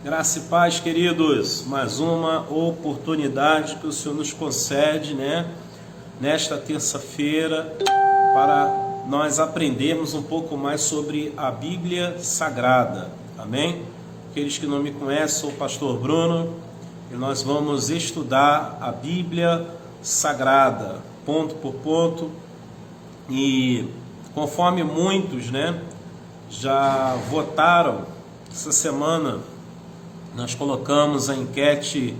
Graça e paz, queridos, mais uma oportunidade que o Senhor nos concede, nesta terça-feira, para nós aprendermos um pouco mais sobre a Bíblia Sagrada, amém? Aqueles que não me conhecem, sou o pastor Bruno, e nós vamos estudar a Bíblia Sagrada, ponto por ponto, e conforme muitos, já votaram, essa semana nós colocamos a enquete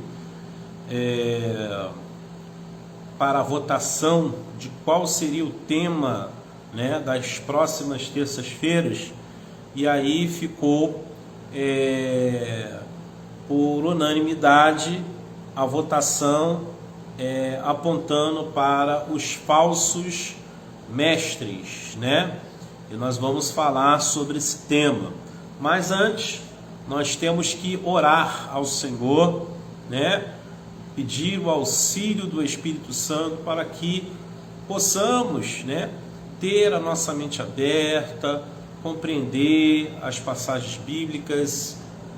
para a votação de qual seria o tema das próximas terças-feiras, e aí ficou por unanimidade a votação apontando para os falsos mestres, e nós vamos falar sobre esse tema. Mas antes, nós temos que orar ao Senhor, pedir o auxílio do Espírito Santo para que possamos, ter a nossa mente aberta, compreender as passagens bíblicas,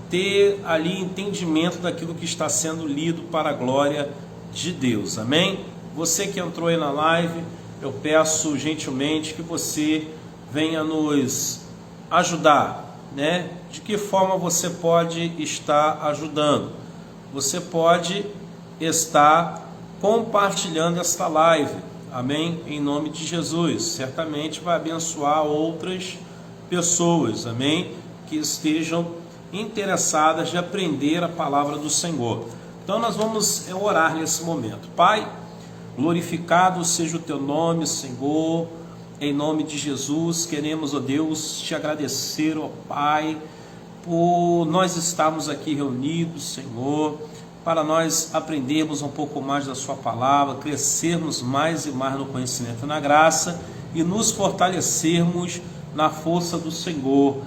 ter ali entendimento daquilo que está sendo lido para a glória de Deus, amém? Você que entrou aí na live, eu peço gentilmente que você venha nos ajudar, De que forma você pode estar ajudando? Você pode estar compartilhando esta live, amém? Em nome de Jesus, certamente vai abençoar outras pessoas, amém? Que estejam interessadas de aprender a palavra do Senhor. Então nós vamos orar nesse momento. Pai, glorificado seja o teu nome, Senhor. Em nome de Jesus, queremos, ó Deus, te agradecer, ó Pai, por nós estarmos aqui reunidos, Senhor, para nós aprendermos um pouco mais da sua palavra, crescermos mais e mais no conhecimento e na graça e nos fortalecermos na força do Senhor.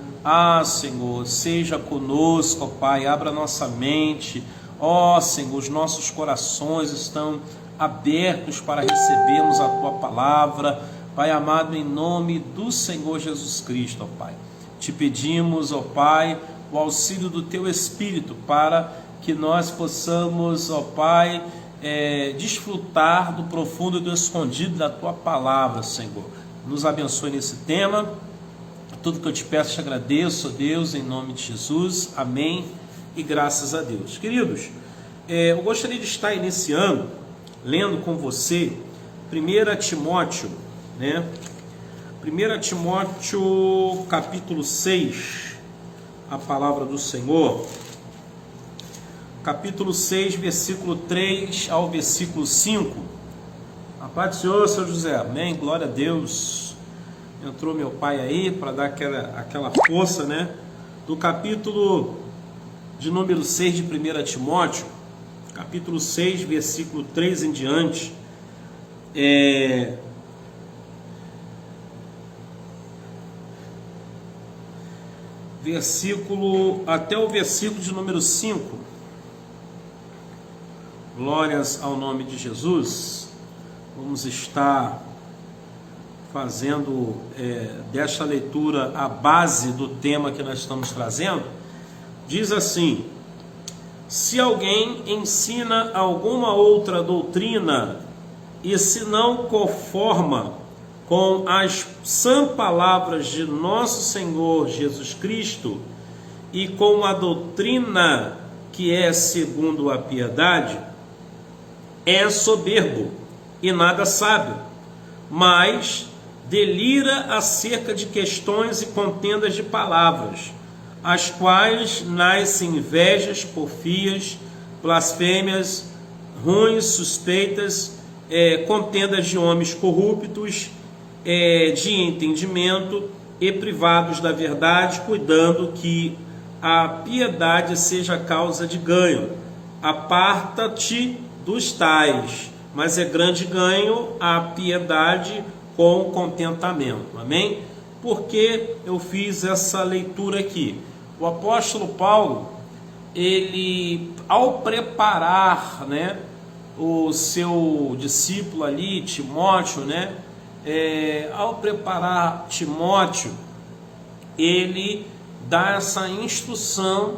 Senhor, seja conosco, ó Pai, abra nossa mente, ó Senhor, os nossos corações estão abertos para recebermos a tua palavra. Pai amado, em nome do Senhor Jesus Cristo, ó Pai, te pedimos, ó Pai, o auxílio do Teu Espírito para que nós possamos, ó Pai, desfrutar do profundo e do escondido da Tua Palavra, Senhor. Nos abençoe nesse tema, tudo que eu te peço, te agradeço, ó Deus, em nome de Jesus, amém, e graças a Deus. Queridos, eu gostaria de estar iniciando, lendo com você, 1 Timóteo, 1 Timóteo capítulo 6, a palavra do Senhor, capítulo 6, versículo 3 ao versículo 5. A paz do Senhor, seu José, amém, glória a Deus. Entrou meu pai aí para dar aquela força, do capítulo de número 6 de 1 Timóteo, capítulo 6, versículo 3 em diante, até o versículo de número 5. Glórias ao nome de Jesus. Vamos estar fazendo desta leitura a base do tema que nós estamos trazendo. Diz assim: se alguém ensina alguma outra doutrina e se não conforma com as sã palavras de nosso Senhor Jesus Cristo e com a doutrina que é segundo a piedade, é soberbo e nada sábio, mas delira acerca de questões e contendas de palavras, as quais nascem invejas, porfias, blasfêmias, ruins, suspeitas, contendas de homens corruptos, de entendimento e privados da verdade, cuidando que a piedade seja causa de ganho. Aparta-te dos tais, mas é grande ganho a piedade com contentamento. Amém? Por que eu fiz essa leitura aqui? O apóstolo Paulo, ele, ao preparar, o seu discípulo ali, Timóteo, ao preparar Timóteo, ele dá essa instrução,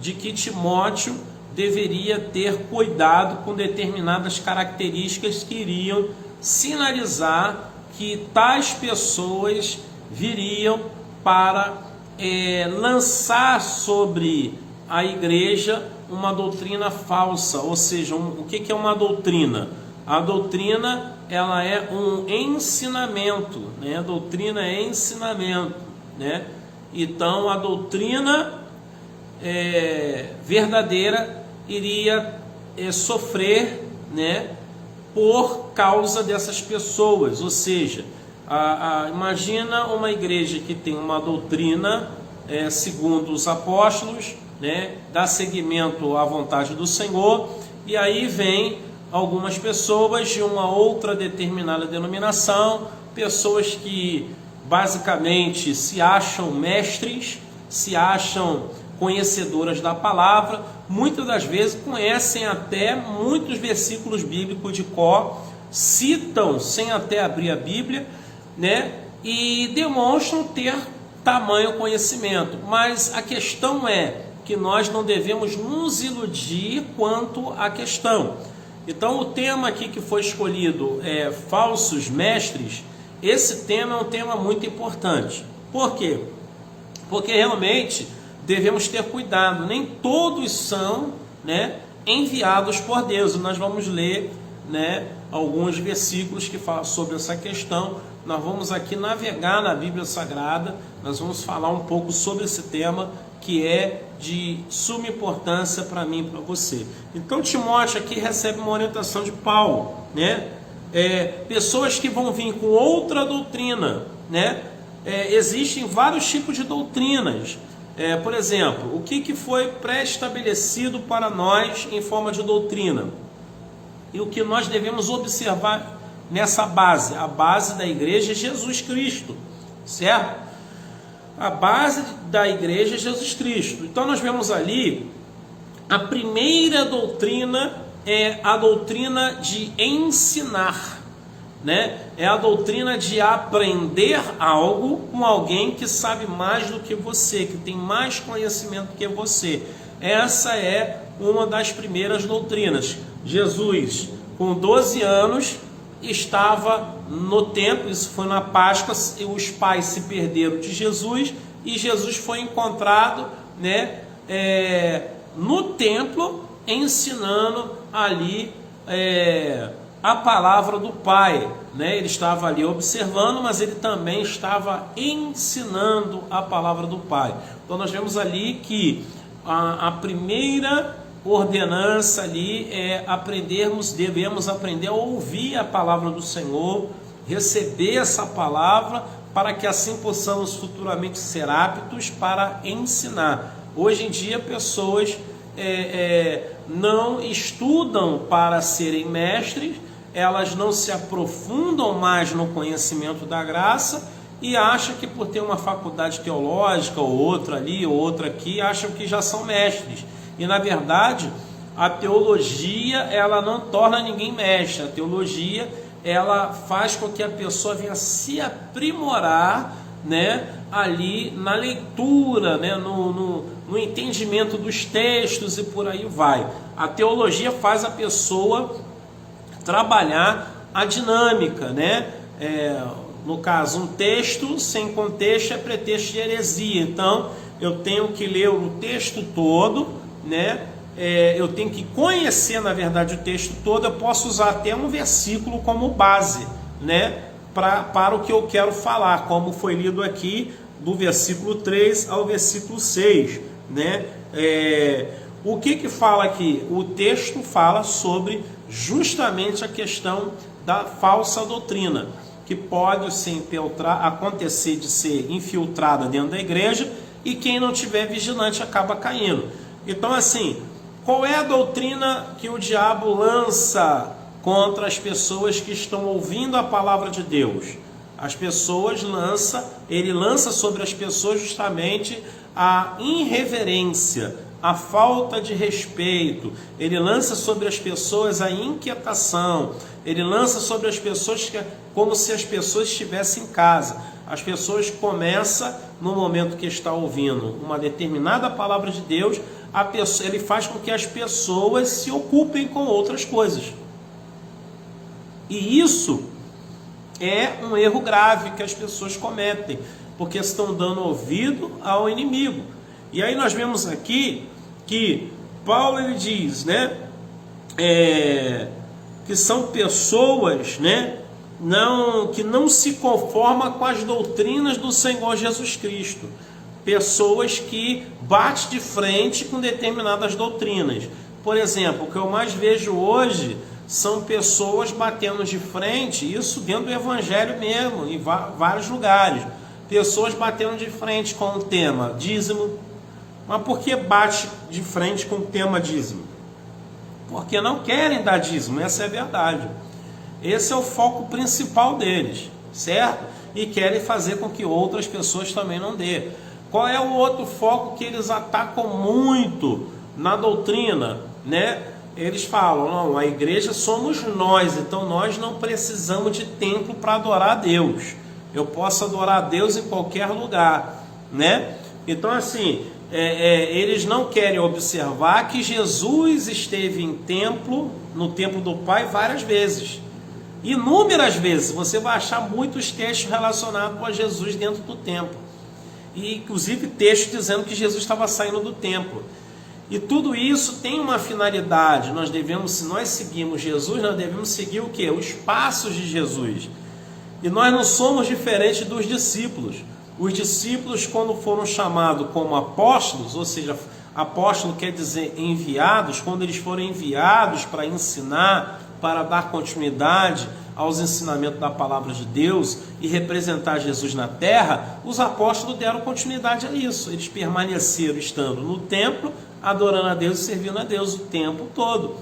de que Timóteo deveria ter cuidado com determinadas características que iriam sinalizar que tais pessoas viriam para lançar sobre a igreja uma doutrina falsa. Ou seja, o que é uma doutrina? A doutrina, ela é um ensinamento, né? A doutrina é ensinamento, né? Então a doutrina verdadeira iria sofrer, né, por causa dessas pessoas. Ou seja, imagina uma igreja que tem uma doutrina segundo os apóstolos, né, dá seguimento à vontade do Senhor, e aí vem algumas pessoas de uma outra determinada denominação, pessoas que basicamente se acham mestres, se acham conhecedoras da palavra, muitas das vezes conhecem até muitos versículos bíblicos de cor, citam sem até abrir a Bíblia, né, e demonstram ter tamanho conhecimento. Mas a questão é que nós não devemos nos iludir quanto à questão. Então o tema aqui que foi escolhido é falsos mestres. Esse tema é um tema muito importante. Por quê? Porque realmente devemos ter cuidado. Nem todos são, né, enviados por Deus. Nós vamos ler, né, alguns versículos que falam sobre essa questão. Nós vamos aqui navegar na Bíblia Sagrada. Nós vamos falar um pouco sobre esse tema que é de suma importância para mim e para você. Então Timóteo aqui recebe uma orientação de Paulo, né? Pessoas que vão vir com outra doutrina, né? Existem vários tipos de doutrinas. Por exemplo, o que foi pré-estabelecido para nós em forma de doutrina? E o que nós devemos observar nessa base? A base da igreja é Jesus Cristo, certo? A base da igreja é Jesus Cristo. Então nós vemos ali, a primeira doutrina é a doutrina de ensinar, né? É a doutrina de aprender algo com alguém que sabe mais do que você, que tem mais conhecimento que você. Essa é uma das primeiras doutrinas. Jesus, com 12 anos, estava no templo, isso foi na Páscoa, e os pais se perderam de Jesus, e Jesus foi encontrado, né, no templo, ensinando ali a palavra do Pai, né? Ele estava ali observando, mas ele também estava ensinando a palavra do Pai. Então nós vemos ali que a primeira ordenança ali é devemos aprender a ouvir a palavra do Senhor, receber essa palavra, para que assim possamos futuramente ser aptos para ensinar. Hoje em dia pessoas não estudam para serem mestres, elas não se aprofundam mais no conhecimento da graça e acham que por ter uma faculdade teológica, ou outra ali, ou outra aqui, acham que já são mestres. E na verdade, a teologia, ela não torna ninguém mestre. A teologia, ela faz com que a pessoa venha se aprimorar, né, ali na leitura, né, no entendimento dos textos e por aí vai. A teologia faz a pessoa trabalhar a dinâmica, né? No caso, um texto sem contexto é pretexto de heresia. Então, eu tenho que ler o texto todo, né? Eu tenho que conhecer, na verdade, o texto todo. Eu posso usar até um versículo como base, né, para o que eu quero falar, como foi lido aqui, do versículo 3 ao versículo 6, né? O que fala aqui? O texto fala sobre justamente a questão da falsa doutrina, que pode acontecer de ser infiltrada dentro da igreja, e quem não tiver vigilante acaba caindo. Então, assim, qual é a doutrina que o diabo lança contra as pessoas que estão ouvindo a palavra de Deus? Ele lança sobre as pessoas justamente a irreverência, a falta de respeito. Ele lança sobre as pessoas a inquietação. Ele lança sobre as pessoas como se as pessoas estivessem em casa. As pessoas começam, no momento que está ouvindo uma determinada palavra de Deus, ele faz com que as pessoas se ocupem com outras coisas. E isso é um erro grave que as pessoas cometem, porque estão dando ouvido ao inimigo. E aí nós vemos aqui que Paulo ele diz, né, que são pessoas, né, que não se conformam com as doutrinas do Senhor Jesus Cristo. Pessoas que batem de frente com determinadas doutrinas. Por exemplo, o que eu mais vejo hoje são pessoas batendo de frente, isso dentro do evangelho mesmo, em vários lugares. Pessoas batendo de frente com o tema dízimo. Mas por que bate de frente com o tema dízimo? Porque não querem dar dízimo, essa é a verdade. Esse é o foco principal deles, certo? E querem fazer com que outras pessoas também não dê. Qual é o outro foco que eles atacam muito na doutrina, né? Eles falam, não, a igreja somos nós, então nós não precisamos de templo para adorar a Deus. Eu posso adorar a Deus em qualquer lugar, né? Então assim, eles não querem observar que Jesus esteve no templo do Pai várias vezes. Inúmeras vezes, você vai achar muitos textos relacionados a Jesus dentro do templo. E inclusive textos dizendo que Jesus estava saindo do templo. E tudo isso tem uma finalidade. Se nós seguimos Jesus, nós devemos seguir o quê? Os passos de Jesus. E nós não somos diferentes dos discípulos. Os discípulos, quando foram chamados como apóstolos, ou seja, apóstolo quer dizer enviados, quando eles foram enviados para ensinar, para dar continuidade aos ensinamentos da palavra de Deus e representar Jesus na terra, os apóstolos deram continuidade a isso. Eles permaneceram estando no templo, adorando a Deus e servindo a Deus o tempo todo.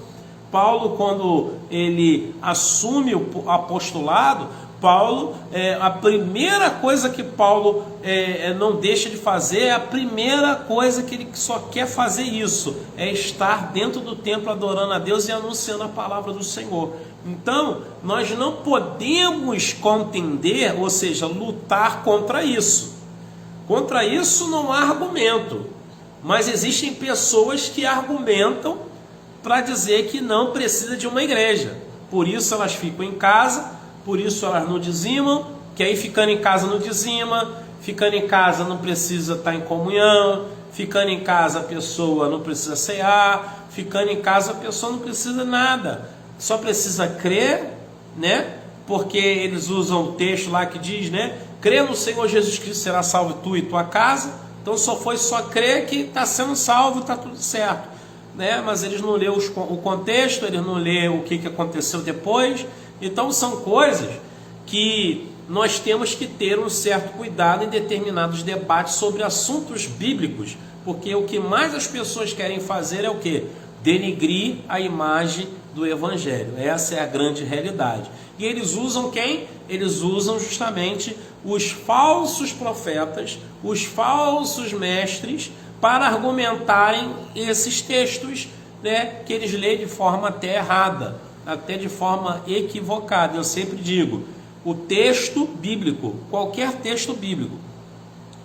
Paulo, quando ele assume o apostolado, a primeira coisa que Paulo não deixa de fazer, a primeira coisa que ele só quer fazer isso, é estar dentro do templo adorando a Deus e anunciando a palavra do Senhor. Então, nós não podemos contender, ou seja, lutar contra isso. Contra isso não há argumento, mas existem pessoas que argumentam para dizer que não precisa de uma igreja. Por isso elas ficam em casa, por isso elas não dizimam, que aí ficando em casa não dizima, ficando em casa não precisa estar em comunhão, ficando em casa a pessoa não precisa cear, ficando em casa a pessoa não precisa nada, só precisa crer, né? Porque eles usam o texto lá que diz, né? Crê no Senhor Jesus Cristo, será salvo tu e tua casa. Então só crer que está sendo salvo, está tudo certo, né? Mas eles não lêem o contexto, eles não lêem o que aconteceu depois. Então são coisas que nós temos que ter um certo cuidado em determinados debates sobre assuntos bíblicos, porque o que mais as pessoas querem fazer é o quê? Denigrir a imagem do Evangelho. Essa é a grande realidade. E eles usam quem? Eles usam justamente os falsos profetas, os falsos mestres, para argumentarem esses textos, né, que eles leem de forma até errada, até de forma equivocada. Eu sempre digo, o texto bíblico, qualquer texto bíblico,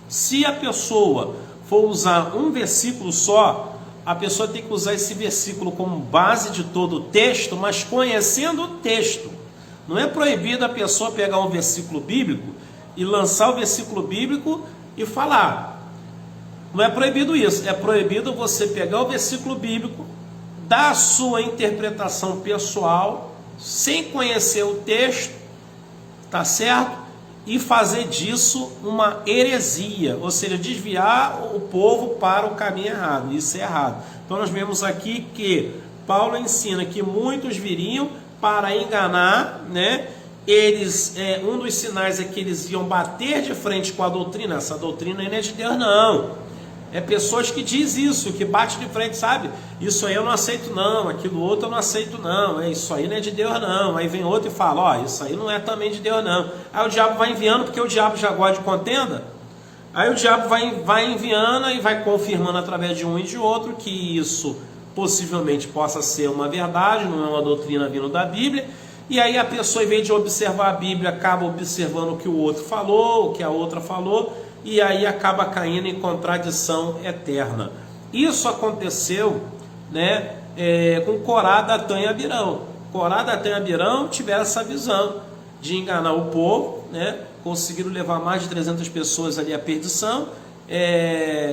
se a pessoa for usar um versículo só, a pessoa tem que usar esse versículo como base de todo o texto, mas conhecendo o texto. Não é proibido a pessoa pegar um versículo bíblico e lançar o versículo bíblico e falar. Não é proibido isso, é proibido você pegar o versículo bíblico, dar a sua interpretação pessoal, sem conhecer o texto, tá certo? E fazer disso uma heresia, ou seja, desviar o povo para o caminho errado. Isso é errado. Então nós vemos aqui que Paulo ensina que muitos viriam para enganar, né? Um dos sinais é que eles iam bater de frente com a doutrina. Essa doutrina aí não é de Deus, não. É pessoas que diz isso, que bate de frente, sabe? Isso aí eu não aceito não, aquilo outro eu não aceito não, isso aí não é de Deus não. Aí vem outro e fala, isso aí não é também de Deus não. Aí o diabo vai enviando, porque o diabo já gosta de contenda. Aí o diabo vai enviando e vai confirmando através de um e de outro que isso possivelmente possa ser uma verdade, não é uma doutrina vindo da Bíblia. E aí a pessoa, em vez de observar a Bíblia, acaba observando o que o outro falou, o que a outra falou, e aí acaba caindo em contradição eterna. Isso aconteceu, né, com Corá, Datã e Abirão. Corá, Datã e Abirão tiveram essa visão de enganar o povo, né, conseguiram levar mais de 300 pessoas ali à perdição,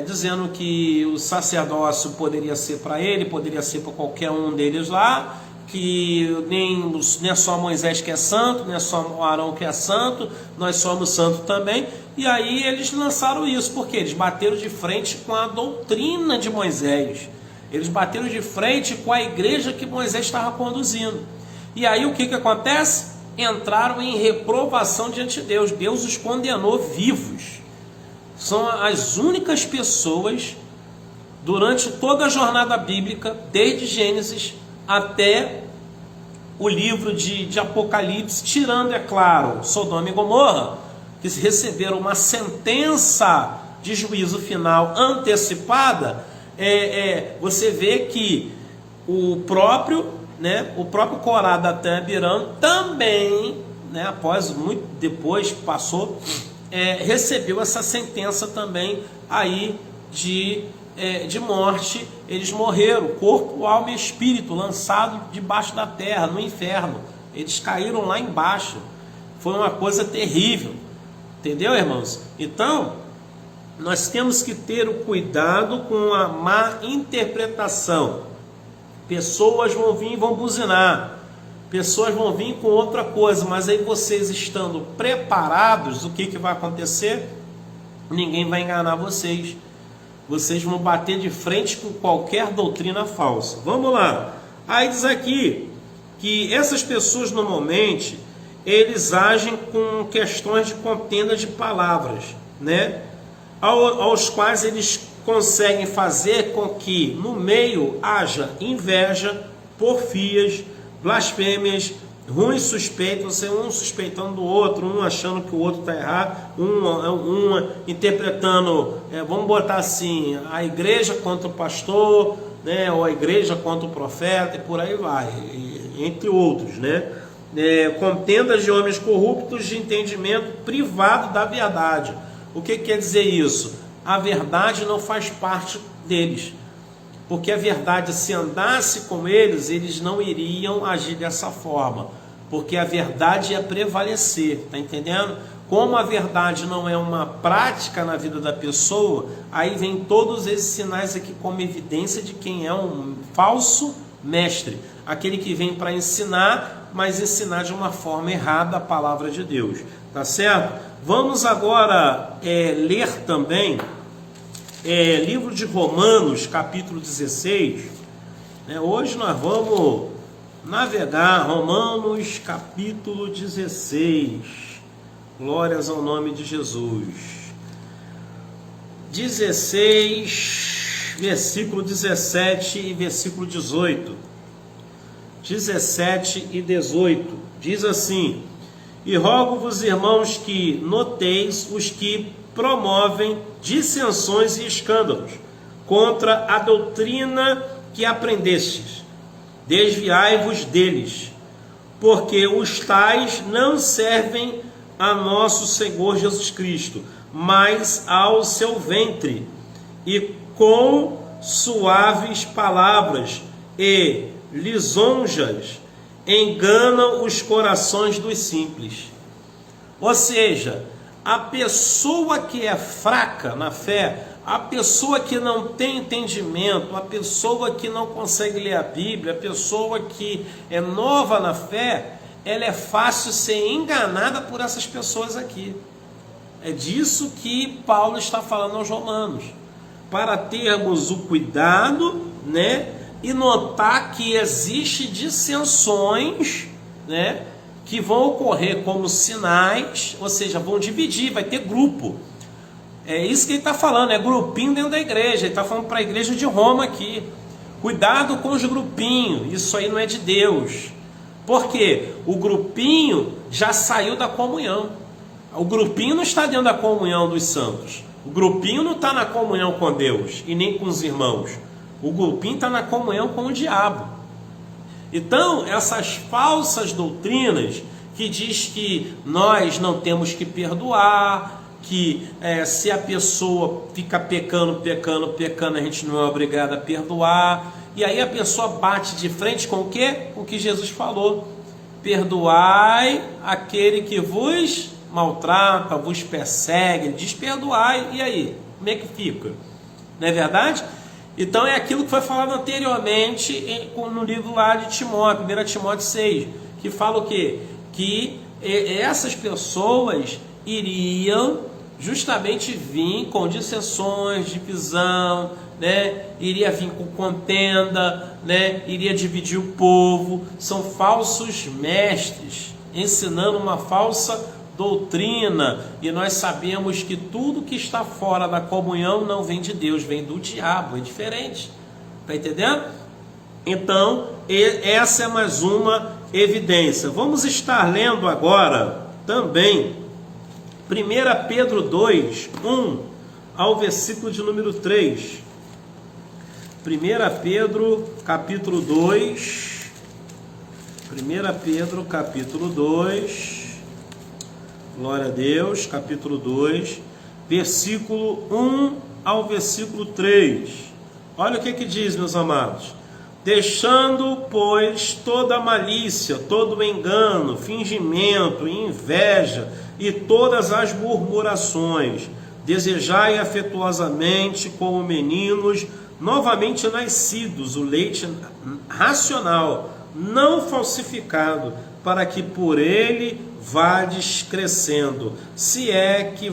dizendo que o sacerdócio poderia ser para ele, poderia ser para qualquer um deles lá, que nem é só Moisés que é santo, nem é só Arão que é santo, nós somos santos também. E aí eles lançaram isso, porque eles bateram de frente com a doutrina de Moisés, eles bateram de frente com a igreja que Moisés estava conduzindo. E aí o que acontece? Entraram em reprovação diante de Deus. Deus os condenou vivos. São as únicas pessoas durante toda a jornada bíblica, desde Gênesis até o livro de Apocalipse, tirando, é claro, Sodoma e Gomorra, que receberam uma sentença de juízo final antecipada. Você vê que o próprio Corá, Datã e Abirão também, né, após muito depois passou, recebeu essa sentença também aí de morte. Eles morreram, corpo, alma e espírito, lançado debaixo da terra, no inferno. Eles caíram lá embaixo. Foi uma coisa terrível, entendeu, irmãos? Então, nós temos que ter o cuidado com a má interpretação. Pessoas vão vir e vão buzinar, pessoas vão vir com outra coisa, mas aí vocês estando preparados, o que vai acontecer? Ninguém vai enganar vocês. Vocês vão bater de frente com qualquer doutrina falsa. Vamos lá. Aí diz aqui que essas pessoas normalmente eles agem com questões de contenda de palavras, né? Aos quais eles conseguem fazer com que no meio haja inveja, porfias, blasfêmias, ruins suspeitos, um suspeitando do outro, um achando que o outro está errado, um interpretando, vamos botar assim, a igreja contra o pastor, né, ou a igreja contra o profeta, e por aí vai, entre outros, né? Contendas de homens corruptos de entendimento privado da verdade. O que quer dizer isso? A verdade não faz parte deles, porque a verdade, se andasse com eles, eles não iriam agir dessa forma, porque a verdade ia prevalecer, tá entendendo? Como a verdade não é uma prática na vida da pessoa, aí vem todos esses sinais aqui como evidência de quem é um falso mestre, aquele que vem para ensinar, mas ensinar de uma forma errada a palavra de Deus, tá certo? Vamos agora ler também livro de Romanos, capítulo 16. Hoje nós vamos navegar, Romanos, capítulo 16. Glórias ao nome de Jesus. 16, versículo 17 e versículo 18. 17 e 18. Diz assim: E rogo-vos, irmãos, que noteis os que promovem dissensões e escândalos contra a doutrina que aprendestes. Desviai-vos deles, porque os tais não servem a nosso Senhor Jesus Cristo, mas ao seu ventre, e com suaves palavras e lisonjas enganam os corações dos simples. Ou seja, a pessoa que é fraca na fé, a pessoa que não tem entendimento, a pessoa que não consegue ler a Bíblia, a pessoa que é nova na fé, ela é fácil ser enganada por essas pessoas aqui. É disso que Paulo está falando aos romanos, para termos o cuidado, né, e notar que existe dissensões, né, que vão ocorrer como sinais, ou seja, vão dividir, vai ter grupo. É isso que ele está falando, é grupinho dentro da igreja. Ele está falando para a igreja de Roma aqui. Cuidado com os grupinhos, isso aí não é de Deus. Por quê? O grupinho já saiu da comunhão. O grupinho não está dentro da comunhão dos santos. O grupinho não está na comunhão com Deus e nem com os irmãos. O grupinho está na comunhão com o diabo. Então, essas falsas doutrinas que diz que nós não temos que perdoar, que se a pessoa fica pecando, a gente não é obrigado a perdoar. E aí a pessoa bate de frente com o quê? O que Jesus falou: perdoai aquele que vos maltrata, vos persegue. Ele diz perdoai, e aí? Como é que fica? Não é verdade? Então é aquilo que foi falado anteriormente no livro lá de Timóteo, 1 Timóteo 6, que fala o quê? Que essas pessoas iriam justamente vir com dissensões, divisão, né? Iria vir com contenda, né? Iria dividir o povo. São falsos mestres, ensinando uma falsa doutrina, e nós sabemos que tudo que está fora da comunhão não vem de Deus, vem do diabo, é diferente. Está entendendo? Então, essa é mais uma evidência. Vamos estar lendo agora também 1 Pedro 2, 1 ao versículo de número 3. 1 Pedro capítulo 2. 1 Pedro capítulo 2. Glória a Deus, capítulo 2, versículo 1 ao versículo 3. Olha o que diz, meus amados. Deixando, pois, toda malícia, todo engano, fingimento, inveja e todas as murmurações, desejai afetuosamente, como meninos novamente nascidos, o leite racional, não falsificado, para que por ele vades crescendo, se é que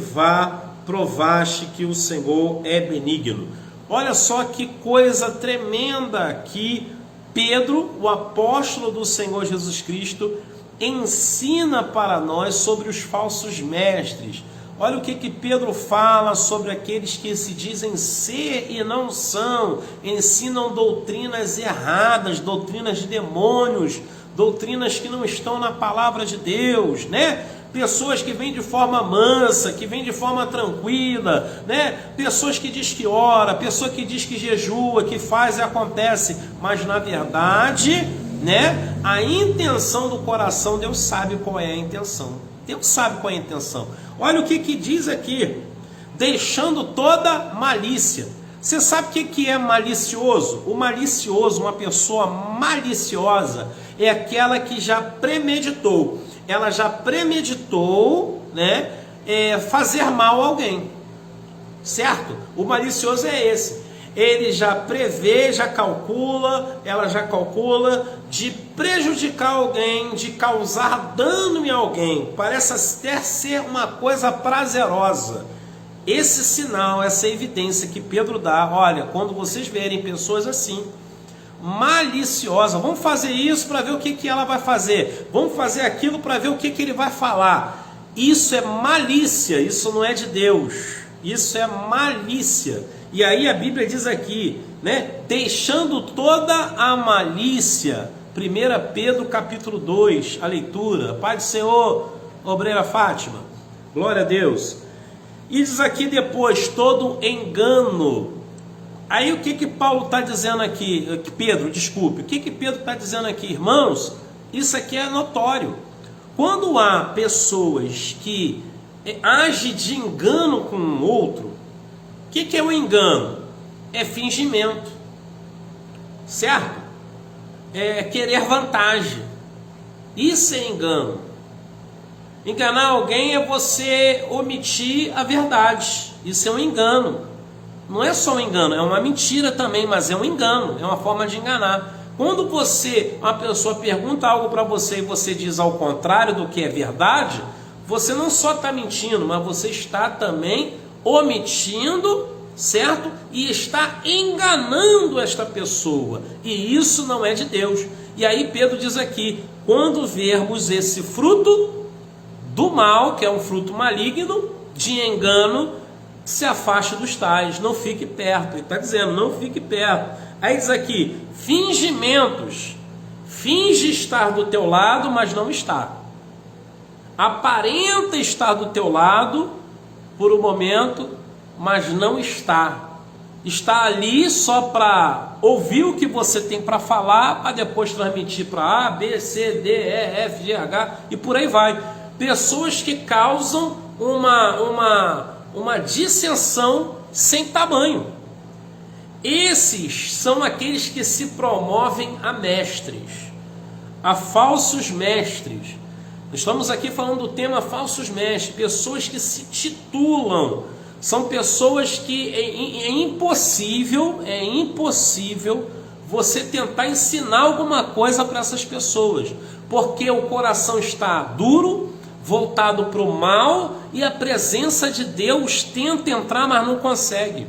provaste que o Senhor é benigno. Olha só que coisa tremenda que Pedro, o apóstolo do Senhor Jesus Cristo, ensina para nós sobre os falsos mestres. Olha o que Pedro fala sobre aqueles que se dizem ser e não são, ensinam doutrinas erradas, doutrinas de demônios, doutrinas que não estão na palavra de Deus, né? Pessoas que vêm de forma mansa, que vêm de forma tranquila, né? Pessoas que diz que ora, pessoa que diz que jejua, que faz e acontece, mas na verdade, né? A intenção do coração, Deus sabe qual é a intenção. Deus sabe qual é a intenção. Olha o que diz aqui: deixando toda malícia. Você sabe o que é malicioso? O malicioso, uma pessoa maliciosa, é aquela que já premeditou. Ela já premeditou, né, fazer mal a alguém. Certo? O malicioso é esse. Ele já prevê, ela já calcula de prejudicar alguém, de causar dano em alguém. Parece até ser uma coisa prazerosa. Esse sinal, essa evidência que Pedro dá: olha, quando vocês verem pessoas assim, maliciosas, vamos fazer isso para ver o que ela vai fazer, vamos fazer aquilo para ver o que ele vai falar. Isso é malícia, isso não é de Deus, isso é malícia. E aí a Bíblia diz aqui, né, deixando toda a malícia. 1 Pedro capítulo 2, a leitura. Pai do Senhor, obreira Fátima, glória a Deus. E diz aqui depois, todo engano. Aí o que Paulo está dizendo aqui, Pedro, desculpe, o que Pedro está dizendo aqui? Irmãos, isso aqui é notório. Quando há pessoas que agem de engano com o outro, o que é o engano? É fingimento, certo? É querer vantagem. Isso é engano. Enganar alguém é você omitir a verdade. Isso é um engano. Não é só um engano, é uma mentira também, mas é um engano, é uma forma de enganar. Quando uma pessoa pergunta algo para você e você diz ao contrário do que é verdade, você não só está mentindo, mas você está também omitindo, certo? E está enganando esta pessoa. E isso não é de Deus. E aí Pedro diz aqui: quando vermos esse fruto do mal, que é um fruto maligno, de engano, se afaste dos tais, não fique perto. Ele está dizendo, não fique perto. Aí diz aqui, fingimentos. Finge estar do teu lado, mas não está. Aparenta estar do teu lado por um momento, mas não está. Está ali só para ouvir o que você tem para falar, para depois transmitir para A, B, C, D, E, F, G, H e por aí vai. Pessoas que causam uma dissensão sem tamanho. Esses são aqueles que se promovem a mestres, a falsos mestres. Estamos aqui falando do tema falsos mestres, pessoas que se titulam. São pessoas que é impossível você tentar ensinar alguma coisa para essas pessoas, porque o coração está duro, voltado para o mal, e a presença de Deus tenta entrar, mas não consegue.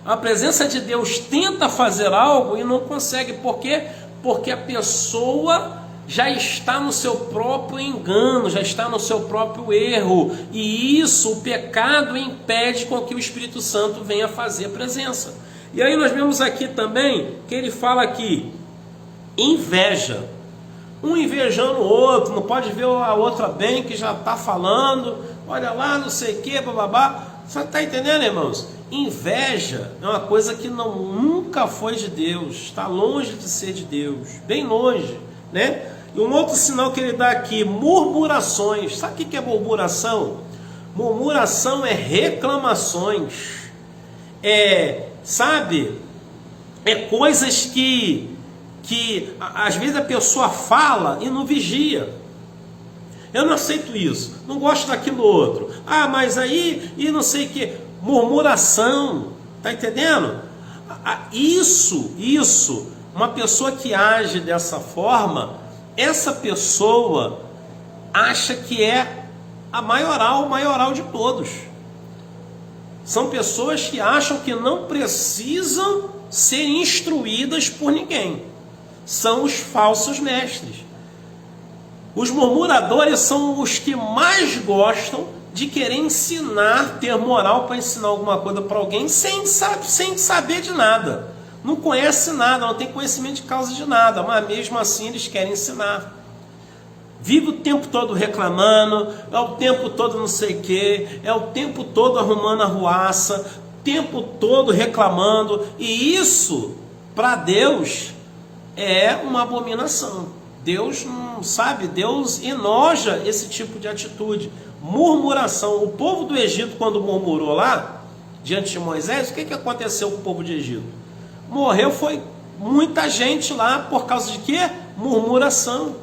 A presença de Deus tenta fazer algo e não consegue. Por quê? Porque a pessoa já está no seu próprio engano, já está no seu próprio erro, e isso, o pecado, impede com que o Espírito Santo venha fazer a presença. E aí nós vemos aqui também que ele fala aqui, inveja, um invejando o outro, não pode ver a outra bem que já está falando, olha lá, não sei o que, bababá. Você está entendendo, irmãos? Inveja é uma coisa que nunca foi de Deus, está longe de ser de Deus, bem longe, né? E um outro sinal que ele dá aqui, murmurações. Sabe o que é murmuração? Murmuração é reclamações, sabe? É coisas que às vezes a pessoa fala e não vigia. Eu não aceito isso, não gosto daquilo outro. Ah, mas aí, e não sei o que. Murmuração, tá entendendo? Isso, uma pessoa que age dessa forma, essa pessoa acha que é a maioral de todos. São pessoas que acham que não precisam ser instruídas por ninguém. São os falsos mestres. Os murmuradores são os que mais gostam de querer ensinar, ter moral para ensinar alguma coisa para alguém sem saber de nada. Não conhece nada, não tem conhecimento de causa de nada, mas mesmo assim eles querem ensinar. Vive o tempo todo reclamando, é o tempo todo não sei o que, é o tempo todo arrumando arruaça, o tempo todo reclamando, e isso, para Deus, é uma abominação. Deus não sabe, Deus enoja esse tipo de atitude. Murmuração. O povo do Egito, quando murmurou lá, diante de Moisés, o que aconteceu com o povo de Egito? Morreu, foi muita gente lá, por causa de quê? Murmuração.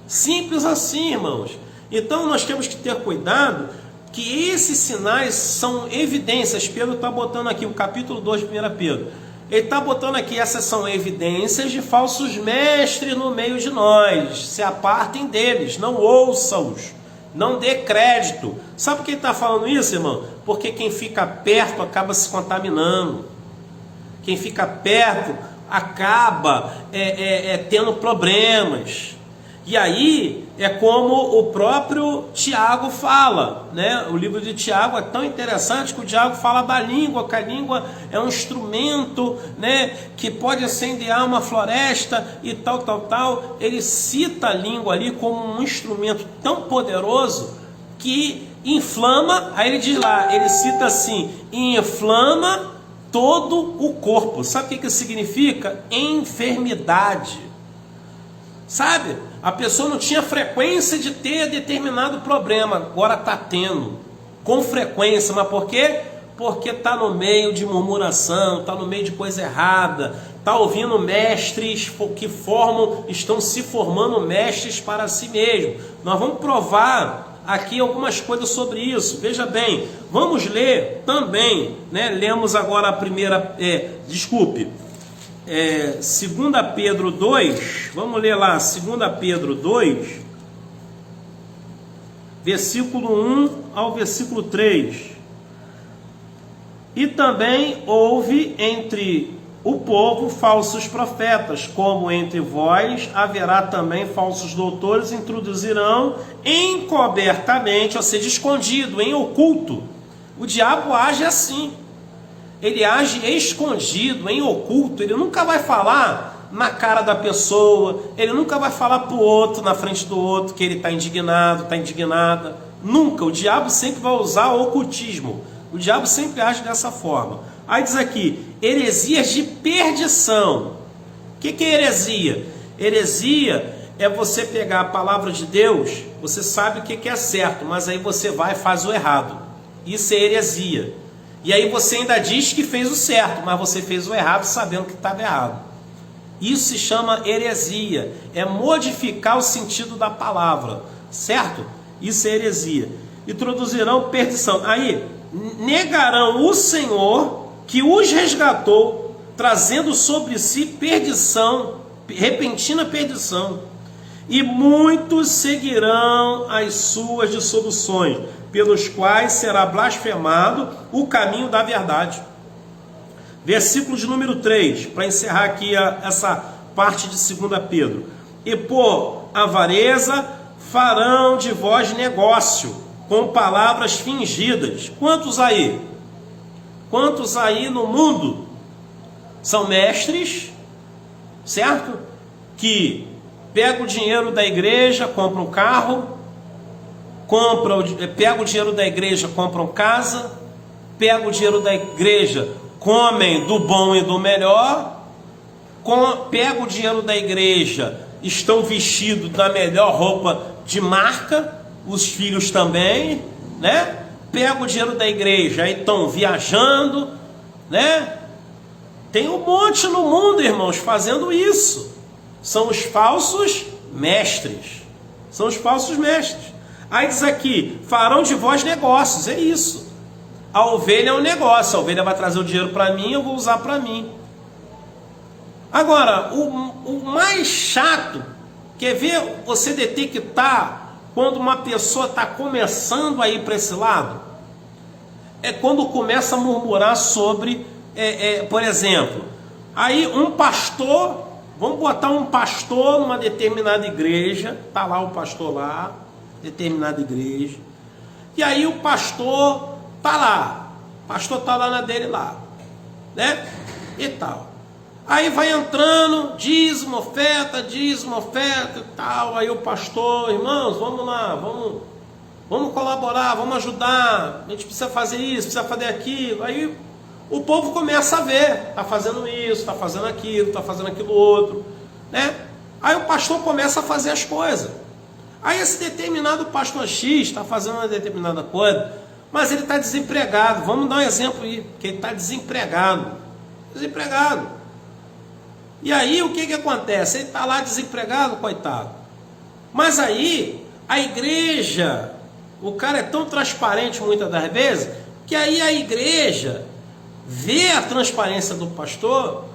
Simples assim, irmãos. Então nós temos que ter cuidado, que esses sinais são evidências. Pedro está botando aqui, o capítulo 2 de 1 Pedro, ele está botando aqui, essas são evidências de falsos mestres no meio de nós. Se apartem deles, não ouçam-os, não dê crédito. Sabe por que ele está falando isso, irmão? Porque quem fica perto acaba se contaminando. Quem fica perto acaba tendo problemas. E aí é como o próprio Tiago fala, né? O livro de Tiago é tão interessante que o Tiago fala da língua, que a língua é um instrumento, né, que pode incendiar uma floresta e tal. Ele cita a língua ali como um instrumento tão poderoso que inflama. Aí ele diz lá, ele cita assim, inflama todo o corpo. Sabe o que significa? Enfermidade. Sabe? A pessoa não tinha frequência de ter determinado problema, agora está tendo, com frequência. Mas por quê? Porque está no meio de murmuração, está no meio de coisa errada, está ouvindo mestres que estão se formando mestres para si mesmo. Nós vamos provar aqui algumas coisas sobre isso. Veja bem, vamos ler também, né? Lemos agora a primeira, 2 Pedro 2, vamos ler lá, 2 Pedro 2, versículo 1 ao versículo 3. E também houve entre o povo falsos profetas, como entre vós haverá também falsos doutores, introduzirão encobertamente, ou seja, escondido, em oculto. O diabo age assim. Ele age escondido, em oculto. Ele nunca vai falar na cara da pessoa, ele nunca vai falar para o outro, na frente do outro, que ele está indignado, está indignada. Nunca. O diabo sempre vai usar o ocultismo. O diabo sempre age dessa forma. Aí diz aqui, heresias de perdição. O que é heresia? Heresia é você pegar a palavra de Deus você sabe o que é certo, mas aí você vai e faz o errado. Isso é heresia. E aí você ainda diz que fez o certo, mas você fez o errado sabendo que estava errado. Isso se chama heresia, é modificar o sentido da palavra, certo? Isso é heresia. Introduzirão perdição. Aí, negarão o Senhor que os resgatou, trazendo sobre si perdição, repentina perdição. E muitos seguirão as suas dissoluções, pelos quais será blasfemado o caminho da verdade. Versículo de número 3, para encerrar aqui essa parte de 2 Pedro. E por avareza farão de vós negócio, com palavras fingidas. Quantos aí? Quantos aí no mundo são mestres, certo? Que pega o dinheiro da igreja, compra um carro, pega o dinheiro da igreja, compram casa, pega o dinheiro da igreja, comem do bom e do melhor, pega o dinheiro da igreja, estão vestidos da melhor roupa de marca, os filhos também, né? Pega o dinheiro da igreja, aí estão viajando, né? Tem um monte no mundo, irmãos, fazendo isso. São os falsos mestres. São os falsos mestres. Aí diz aqui, farão de vós negócios, é isso. A ovelha é um negócio, a ovelha vai trazer o dinheiro para mim, eu vou usar para mim. Agora, o mais chato, quer ver você detectar quando uma pessoa está começando a ir para esse lado? É quando começa a murmurar sobre, por exemplo, aí um pastor, vamos botar um pastor numa determinada igreja, está lá o pastor lá, determinada igreja, e aí o pastor está lá, o pastor está lá na dele lá, né, e tal. Aí vai entrando, dízimo, oferta e tal. Aí o pastor, irmãos, vamos lá, vamos colaborar, vamos ajudar. A gente precisa fazer isso, precisa fazer aquilo. Aí o povo começa a ver, está fazendo isso, está fazendo aquilo outro, né? Aí o pastor começa a fazer as coisas. Aí esse determinado pastor X está fazendo uma determinada coisa, mas ele está desempregado. Vamos dar um exemplo aí, que ele está desempregado. E aí o que acontece? Ele está lá desempregado, coitado. Mas aí a igreja, o cara é tão transparente muitas das vezes, que aí a igreja vê a transparência do pastor.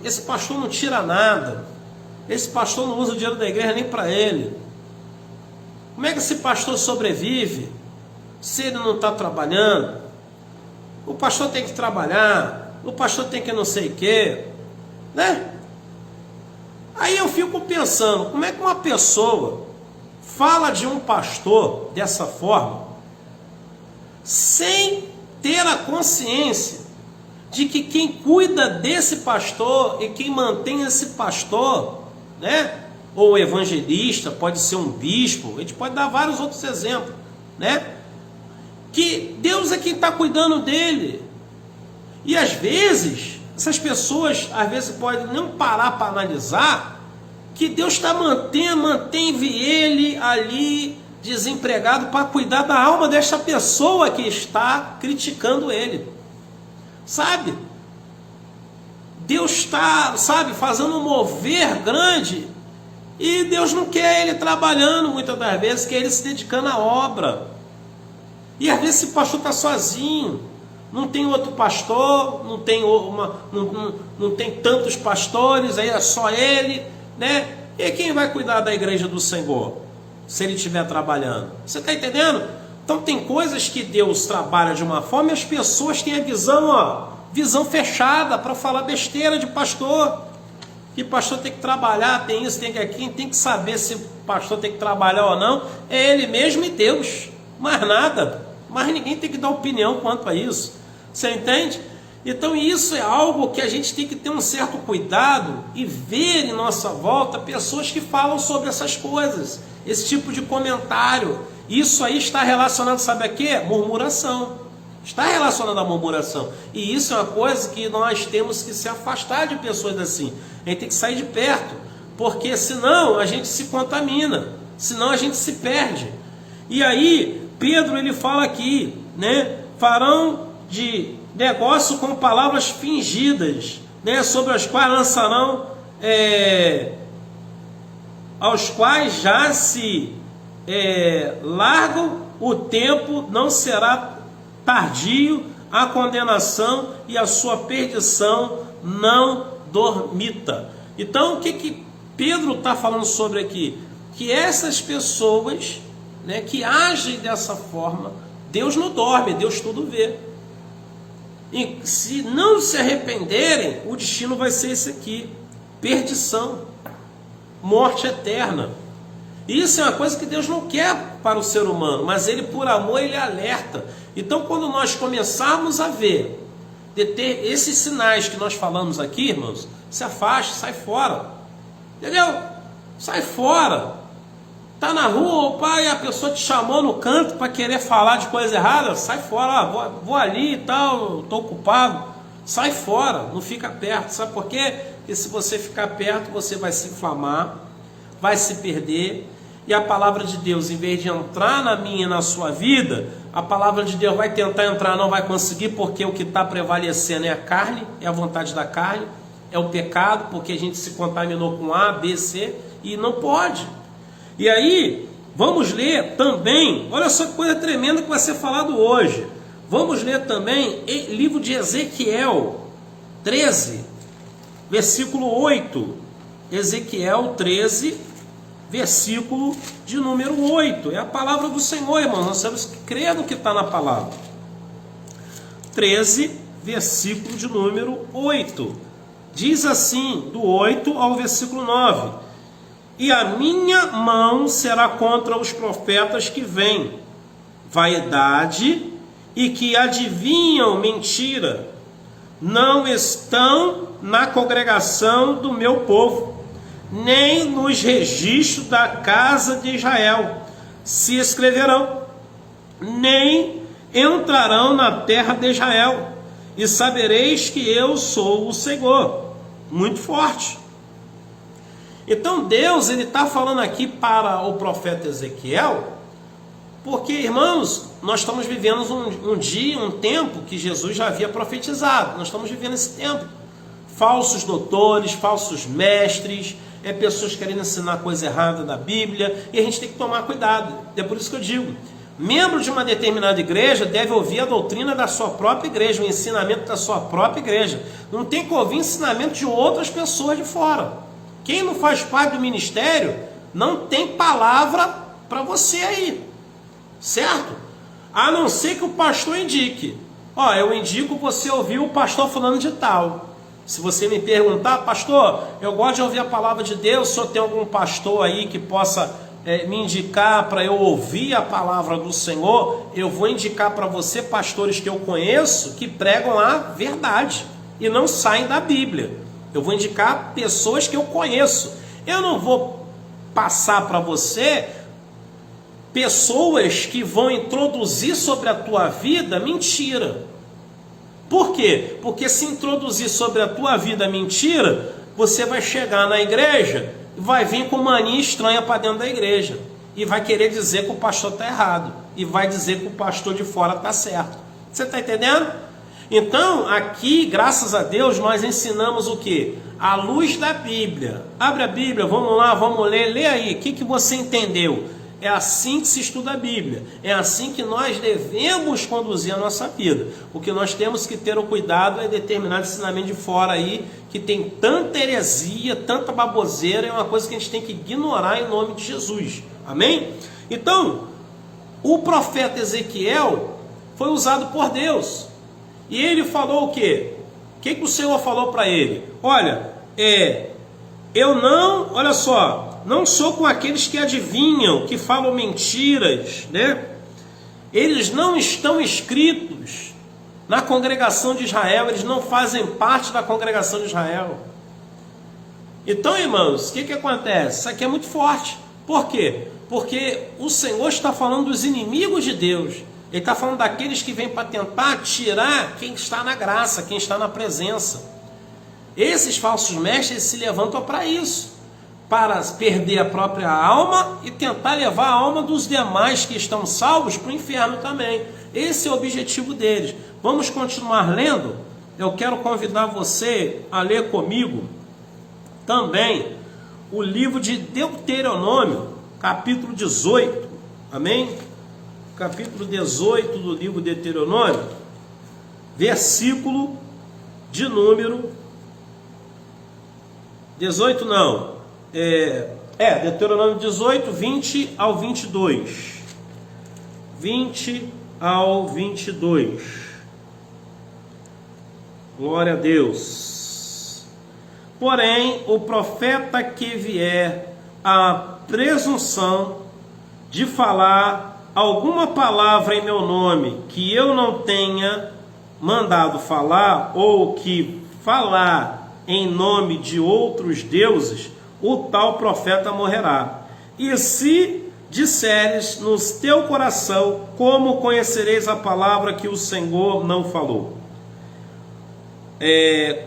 Esse pastor não tira nada. Esse pastor não usa o dinheiro da igreja nem para ele. Como é que esse pastor sobrevive se ele não está trabalhando? O pastor tem que trabalhar, o pastor tem que não sei o quê, né? Aí eu fico pensando, como é que uma pessoa fala de um pastor dessa forma, sem ter a consciência de que quem cuida desse pastor e quem mantém esse pastor, né? Ou evangelista, pode ser um bispo, a gente pode dar vários outros exemplos, né? Que Deus é quem está cuidando dele. E às vezes essas pessoas, às vezes, podem não parar para analisar que Deus mantém ele ali desempregado para cuidar da alma desta pessoa que está criticando ele. Sabe? Deus está, fazendo um mover grande e Deus não quer ele trabalhando muitas das vezes, quer ele se dedicando à obra. E às vezes esse pastor está sozinho. Não tem outro pastor, não tem tantos pastores, aí é só ele, né? E quem vai cuidar da igreja do Senhor, se ele estiver trabalhando? Você está entendendo? Então tem coisas que Deus trabalha de uma forma e as pessoas têm a visão fechada para falar besteira de pastor. Que pastor tem que trabalhar, tem isso, tem aquilo, tem que saber se o pastor tem que trabalhar ou não. É ele mesmo e Deus, mais nada. Mas ninguém tem que dar opinião quanto a isso. Você entende? Então isso é algo que a gente tem que ter um certo cuidado e ver em nossa volta pessoas que falam sobre essas coisas, esse tipo de comentário. Isso aí está relacionado, sabe a quê? Murmuração. Está relacionado à murmuração. E isso é uma coisa que nós temos que se afastar de pessoas assim. A gente tem que sair de perto, porque senão a gente se contamina. senão a gente se perde. E aí, Pedro ele fala aqui, né? Farão de negócio com palavras fingidas, né? Sobre as quais lançarão, aos quais já se largam, o tempo não será tardio, a condenação e a sua perdição não dormita. Então, o que Pedro está falando sobre aqui? Que essas pessoas, né, que agem dessa forma, Deus não dorme, Deus tudo vê. E se não se arrependerem, o destino vai ser esse aqui: perdição, morte eterna. Isso é uma coisa que Deus não quer para o ser humano, mas Ele, por amor, Ele alerta. Então, quando nós começarmos a ver, de ter esses sinais que nós falamos aqui, irmãos, se afaste, sai fora. Entendeu? Sai fora. Tá na rua, o pai, a pessoa te chamou no canto para querer falar de coisa errada, sai fora. Vou ali e tal, estou ocupado. Sai fora, não fica perto. Sabe por quê? Porque se você ficar perto, você vai se inflamar, vai se perder. E a palavra de Deus, em vez de entrar na minha e na sua vida, a palavra de Deus vai tentar entrar, não vai conseguir, porque o que está prevalecendo é a carne, é a vontade da carne, é o pecado, porque a gente se contaminou com A, B, C, e não pode. E aí, vamos ler também, olha só que coisa tremenda que vai ser falado hoje. Vamos ler também livro de Ezequiel 13, versículo 8. Ezequiel 13, versículo de número 8. É a palavra do Senhor, irmãos. Nós temos que crer no que está na palavra. 13, versículo de número 8. Diz assim, do 8 ao versículo 9: e a minha mão será contra os profetas que vêm, vaidade, e que adivinham mentira, não estão na congregação do meu povo, nem nos registros da casa de Israel se escreverão, nem entrarão na terra de Israel, e sabereis que eu sou o Senhor. Muito forte. Então Deus ele está falando aqui para o profeta Ezequiel, porque, irmãos, nós estamos vivendo um tempo que Jesus já havia profetizado. Nós estamos vivendo esse tempo. Falsos doutores, falsos mestres, pessoas querendo ensinar coisa errada da Bíblia, e a gente tem que tomar cuidado. É por isso que eu digo, membro de uma determinada igreja deve ouvir a doutrina da sua própria igreja, o ensinamento da sua própria igreja. Não tem que ouvir ensinamento de outras pessoas de fora. Quem não faz parte do ministério não tem palavra para você aí, certo? A não ser que o pastor indique. Eu indico você ouvir o pastor falando de tal. Se você me perguntar, pastor, eu gosto de ouvir a palavra de Deus, o senhor tem algum pastor aí que possa me indicar para eu ouvir a palavra do Senhor? Eu vou indicar para você pastores que eu conheço que pregam a verdade e não saem da Bíblia. Eu vou indicar pessoas que eu conheço. Eu não vou passar para você pessoas que vão introduzir sobre a tua vida mentira. Por quê? Porque se introduzir sobre a tua vida mentira, você vai chegar na igreja e vai vir com mania estranha para dentro da igreja. E vai querer dizer que o pastor está errado. E vai dizer que o pastor de fora está certo. Você está entendendo? Então, aqui, graças a Deus, nós ensinamos o quê? À luz da Bíblia. Abre a Bíblia, vamos lá, vamos ler. Lê aí, o que você entendeu? É assim que se estuda a Bíblia. É assim que nós devemos conduzir a nossa vida. O que nós temos que ter o cuidado é determinado ensinamento de fora aí, que tem tanta heresia, tanta baboseira, é uma coisa que a gente tem que ignorar em nome de Jesus. Amém? Então, o profeta Ezequiel foi usado por Deus. E ele falou o quê? O que o Senhor falou para ele? Olha, olha só, não sou com aqueles que adivinham, que falam mentiras, né? Eles não estão inscritos na congregação de Israel, eles não fazem parte da congregação de Israel. Então, irmãos, o que acontece? Isso aqui é muito forte. Por quê? Porque o Senhor está falando dos inimigos de Deus. Ele está falando daqueles que vêm para tentar tirar quem está na graça, quem está na presença. Esses falsos mestres se levantam para isso, para perder a própria alma e tentar levar a alma dos demais que estão salvos para o inferno também. Esse é o objetivo deles. Vamos continuar lendo? Eu quero convidar você a ler comigo também o livro de Deuteronômio, capítulo 18, amém? Capítulo 18 do livro de Deuteronômio, versículo de número 18 não, Deuteronômio 18, 20 ao 22, 20 ao 22, glória a Deus. Porém, o profeta que vier a presunção de falar alguma palavra em meu nome que eu não tenha mandado falar, ou que falar em nome de outros deuses, o tal profeta morrerá. E se disseres no teu coração, como conhecereis a palavra que o Senhor não falou?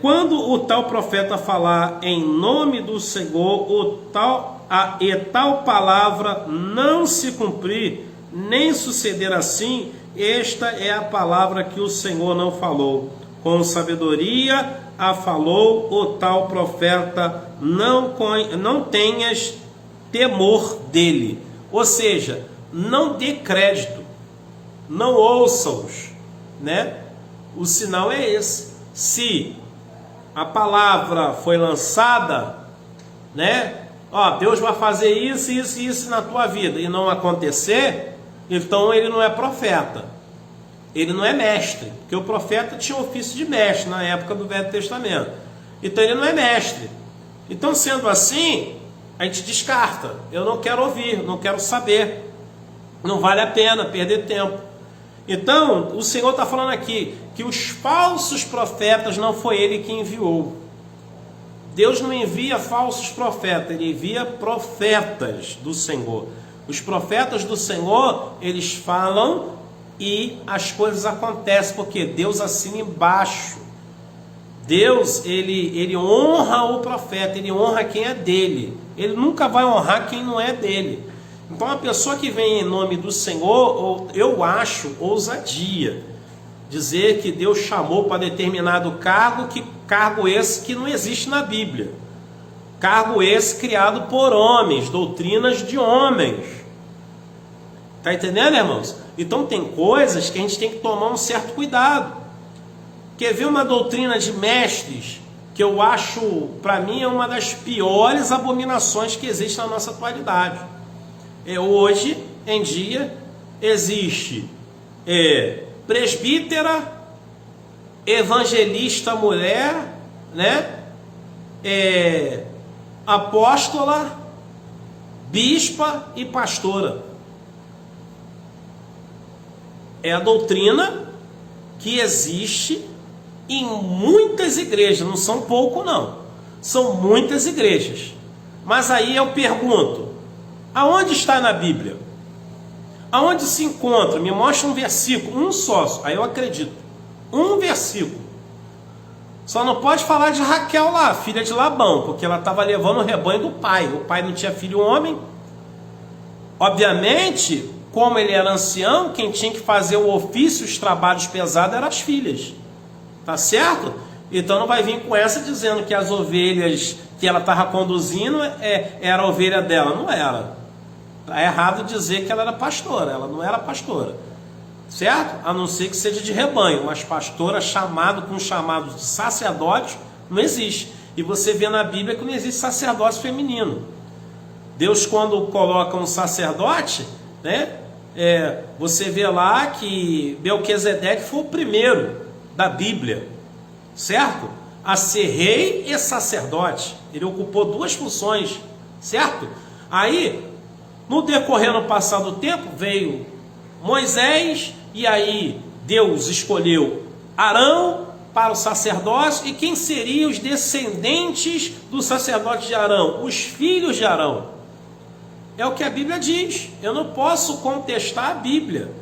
Quando o tal profeta falar em nome do Senhor, e tal palavra não se cumprir, nem suceder assim, esta é a palavra que o Senhor não falou. Com sabedoria a falou o tal profeta, não tenhas temor dele. Ou seja, não dê crédito, não ouça-os, né? O sinal é esse. Se a palavra foi lançada, né? Deus vai fazer isso, isso e isso na tua vida, e não acontecer, então ele não é profeta, ele não é mestre, porque o profeta tinha ofício de mestre na época do Velho Testamento, então ele não é mestre. Então, sendo assim, a gente descarta. Eu não quero ouvir, não quero saber, não vale a pena perder tempo. Então, o Senhor está falando aqui que os falsos profetas não foi ele que enviou. Deus não envia falsos profetas, ele envia profetas do Senhor. Os profetas do Senhor, eles falam e as coisas acontecem, porque Deus assina embaixo. Deus, ele honra o profeta, ele honra quem é dele. Ele nunca vai honrar quem não é dele. Então, a pessoa que vem em nome do Senhor, eu acho ousadia dizer que Deus chamou para determinado cargo, que cargo esse que não existe na Bíblia. Cargo esse criado por homens, doutrinas de homens. Está entendendo, irmãos? Então tem coisas que a gente tem que tomar um certo cuidado. Quer ver uma doutrina de mestres que eu acho, para mim, é uma das piores abominações que existe na nossa atualidade? Hoje em dia existe presbítera, evangelista mulher, né? Apóstola, bispa e pastora. É a doutrina que existe em muitas igrejas, não são pouco não, são muitas igrejas. Mas aí eu pergunto, aonde está na Bíblia? Aonde se encontra? Me mostra um versículo, um só, aí eu acredito. Um versículo. Só não pode falar de Raquel lá, filha de Labão, porque ela estava levando o rebanho do pai. O pai não tinha filho homem. Obviamente, como ele era ancião, quem tinha que fazer o ofício, os trabalhos pesados, eram as filhas. Tá certo? Então não vai vir com essa dizendo que as ovelhas que ela estava conduzindo era a ovelha dela. Não era. É errado dizer que ela era pastora. Ela não era pastora. Certo? A não ser que seja de rebanho. Mas pastora com chamado de sacerdote não existe. E você vê na Bíblia que não existe sacerdócio feminino. Deus, quando coloca um sacerdote, né? Você vê lá que Melquisedeque foi o primeiro da Bíblia, certo? A ser rei e sacerdote. Ele ocupou duas funções, certo? Aí, no decorrer do passar do tempo, veio Moisés, e aí Deus escolheu Arão para o sacerdócio. E quem seriam os descendentes do sacerdote de Arão? Os filhos de Arão. É o que a Bíblia diz. Eu não posso contestar a Bíblia.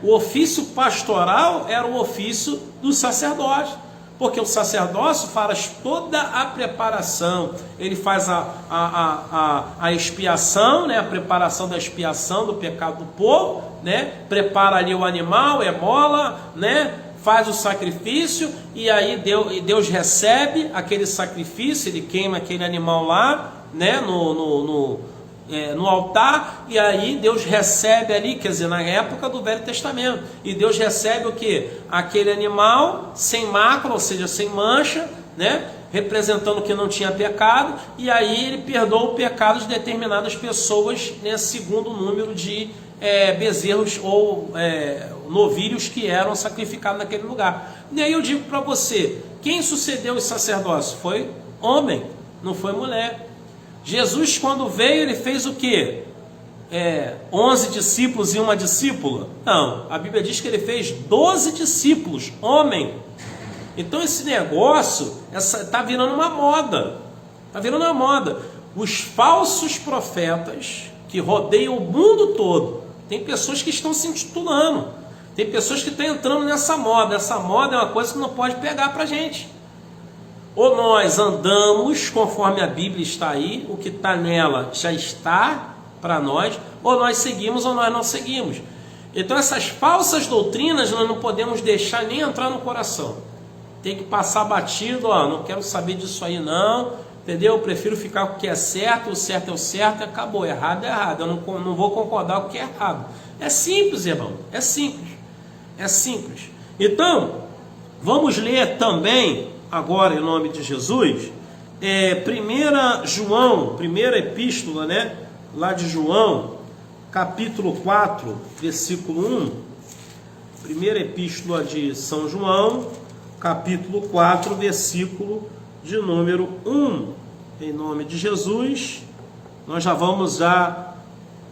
O ofício pastoral era o ofício do sacerdote. Porque o sacerdócio faz toda a preparação, ele faz a expiação, né? A preparação da expiação do pecado do povo, né? Prepara ali o animal, mola, né? Faz o sacrifício, e aí Deus recebe aquele sacrifício, ele queima aquele animal lá, né? No altar, e aí Deus recebe ali, quer dizer, na época do Velho Testamento, e Deus recebe o que? Aquele animal sem mácula, ou seja, sem mancha, né? Representando que não tinha pecado, e aí ele perdoa o pecado de determinadas pessoas, né? Segundo o número de bezerros ou novilhos que eram sacrificados naquele lugar. E aí eu digo para você, quem sucedeu os sacerdócios? Foi homem, não foi mulher. Jesus, quando veio, ele fez o quê? 11 discípulos e uma discípula? Não, a Bíblia diz que ele fez 12 discípulos, homem. Então esse negócio está virando uma moda. Está virando uma moda. Os falsos profetas que rodeiam o mundo todo, tem pessoas que estão se intitulando, tem pessoas que estão entrando nessa moda. Essa moda é uma coisa que não pode pegar para a gente. Ou nós andamos conforme a Bíblia está aí, o que está nela já está para nós, ou nós seguimos ou nós não seguimos. Então essas falsas doutrinas nós não podemos deixar nem entrar no coração. Tem que passar batido, não quero saber disso aí não, entendeu? Eu prefiro ficar com o que é certo, o certo é o certo e acabou, errado é errado, eu não vou concordar com o que é errado. É simples, irmão, é simples, é simples. Então, vamos ler também agora, em nome de Jesus, 1 João, primeira epístola, né? Lá de João, capítulo 4, versículo 1. Primeira epístola de São João, capítulo 4, versículo de número 1. Em nome de Jesus, nós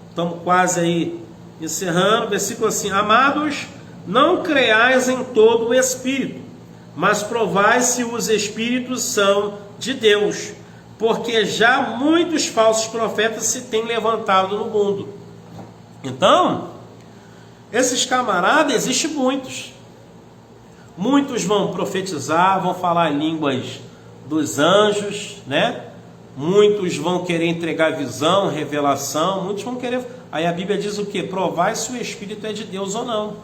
estamos quase aí encerrando. Versículo assim: Amados, não creiais em todo o Espírito, mas provai se os Espíritos são de Deus, porque já muitos falsos profetas se têm levantado no mundo. Então, esses camaradas, existem muitos. Muitos vão profetizar, vão falar línguas dos anjos, né? Muitos vão querer entregar visão, revelação, muitos vão querer... Aí a Bíblia diz o quê? Provai se o Espírito é de Deus ou não.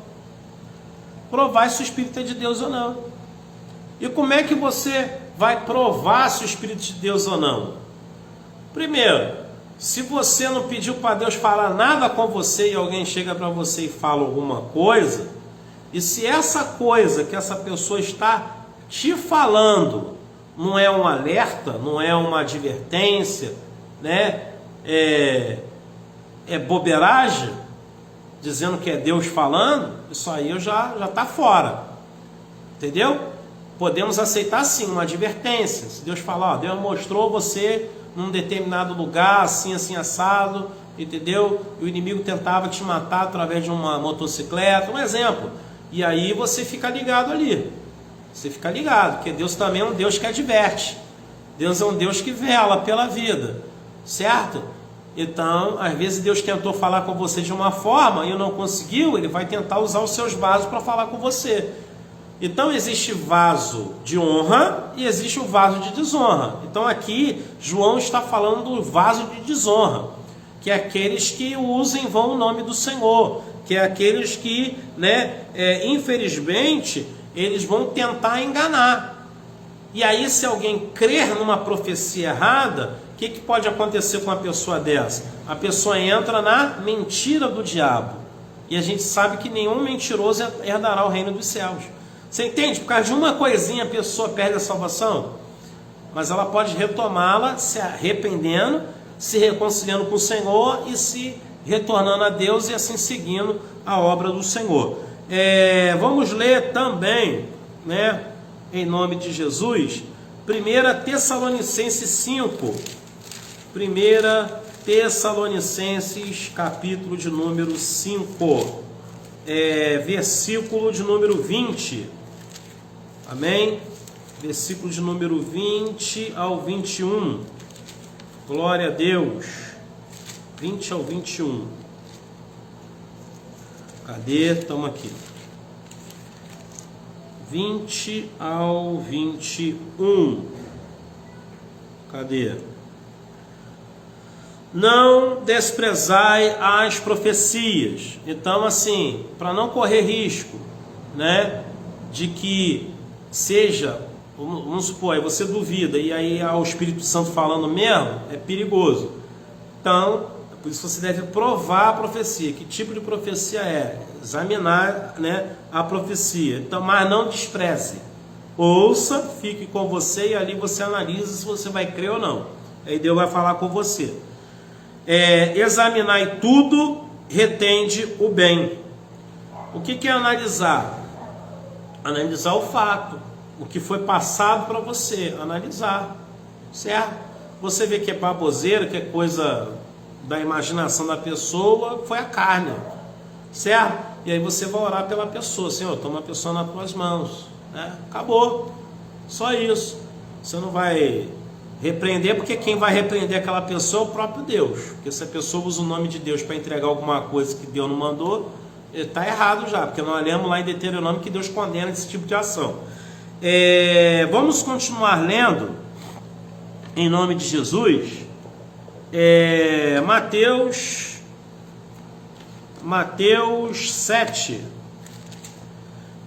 Provai se o Espírito é de Deus ou não. E como é que você vai provar se o Espírito de Deus ou não? Primeiro, se você não pediu para Deus falar nada com você e alguém chega para você e fala alguma coisa, e se essa coisa que essa pessoa está te falando não é um alerta, não é uma advertência, né? É bobeiragem, dizendo que é Deus falando, isso aí já está fora, entendeu? Podemos aceitar sim uma advertência. Se Deus falar, Deus mostrou você num determinado lugar, assim, assim, assado, entendeu? E o inimigo tentava te matar através de uma motocicleta, um exemplo. E aí você fica ligado ali. Você fica ligado, porque Deus também é um Deus que adverte. Deus é um Deus que vela pela vida, certo? Então, às vezes Deus tentou falar com você de uma forma e não conseguiu, Ele vai tentar usar os seus vasos para falar com você. Então existe vaso de honra e existe o vaso de desonra. Então aqui João está falando do vaso de desonra, que é aqueles que usam em vão o nome do Senhor, que é aqueles que, infelizmente, eles vão tentar enganar. E aí, se alguém crer numa profecia errada, o que pode acontecer com uma pessoa dessa? A pessoa entra na mentira do diabo. E a gente sabe que nenhum mentiroso herdará o reino dos céus. Você entende? Por causa de uma coisinha a pessoa perde a salvação, mas ela pode retomá-la se arrependendo, se reconciliando com o Senhor e se retornando a Deus e assim seguindo a obra do Senhor. Vamos ler também, em nome de Jesus, 1 Tessalonicenses 5. 1 Tessalonicenses, capítulo de número 5, versículo de número 20. Amém? Versículo de número 20 ao 21. Glória a Deus. 20 ao 21. Cadê? Estamos aqui. 20 ao 21. Cadê? Não desprezai as profecias. Então, assim, para não correr risco, né, de que seja, vamos supor, aí você duvida e aí há o Espírito Santo falando mesmo, é perigoso. Então, por isso você deve provar a profecia. Que tipo de profecia é? Examinar, né, a profecia. Então, mas não despreze. Ouça, fique com você e ali você analisa se você vai crer ou não. Aí Deus vai falar com você. Examinar tudo, retende o bem. O que é analisar? Analisar o fato, o que foi passado para você, analisar, certo? Você vê que é baboseira, que é coisa da imaginação da pessoa, foi a carne, certo? E aí você vai orar pela pessoa, Senhor, toma a pessoa nas tuas mãos, né? Acabou, só isso. Você não vai repreender, porque quem vai repreender aquela pessoa é o próprio Deus. Porque se a pessoa usa o nome de Deus para entregar alguma coisa que Deus não mandou, está errado já, porque nós lemos lá em Deuteronômio que Deus condena esse tipo de ação. Vamos continuar lendo, em nome de Jesus, Mateus 7,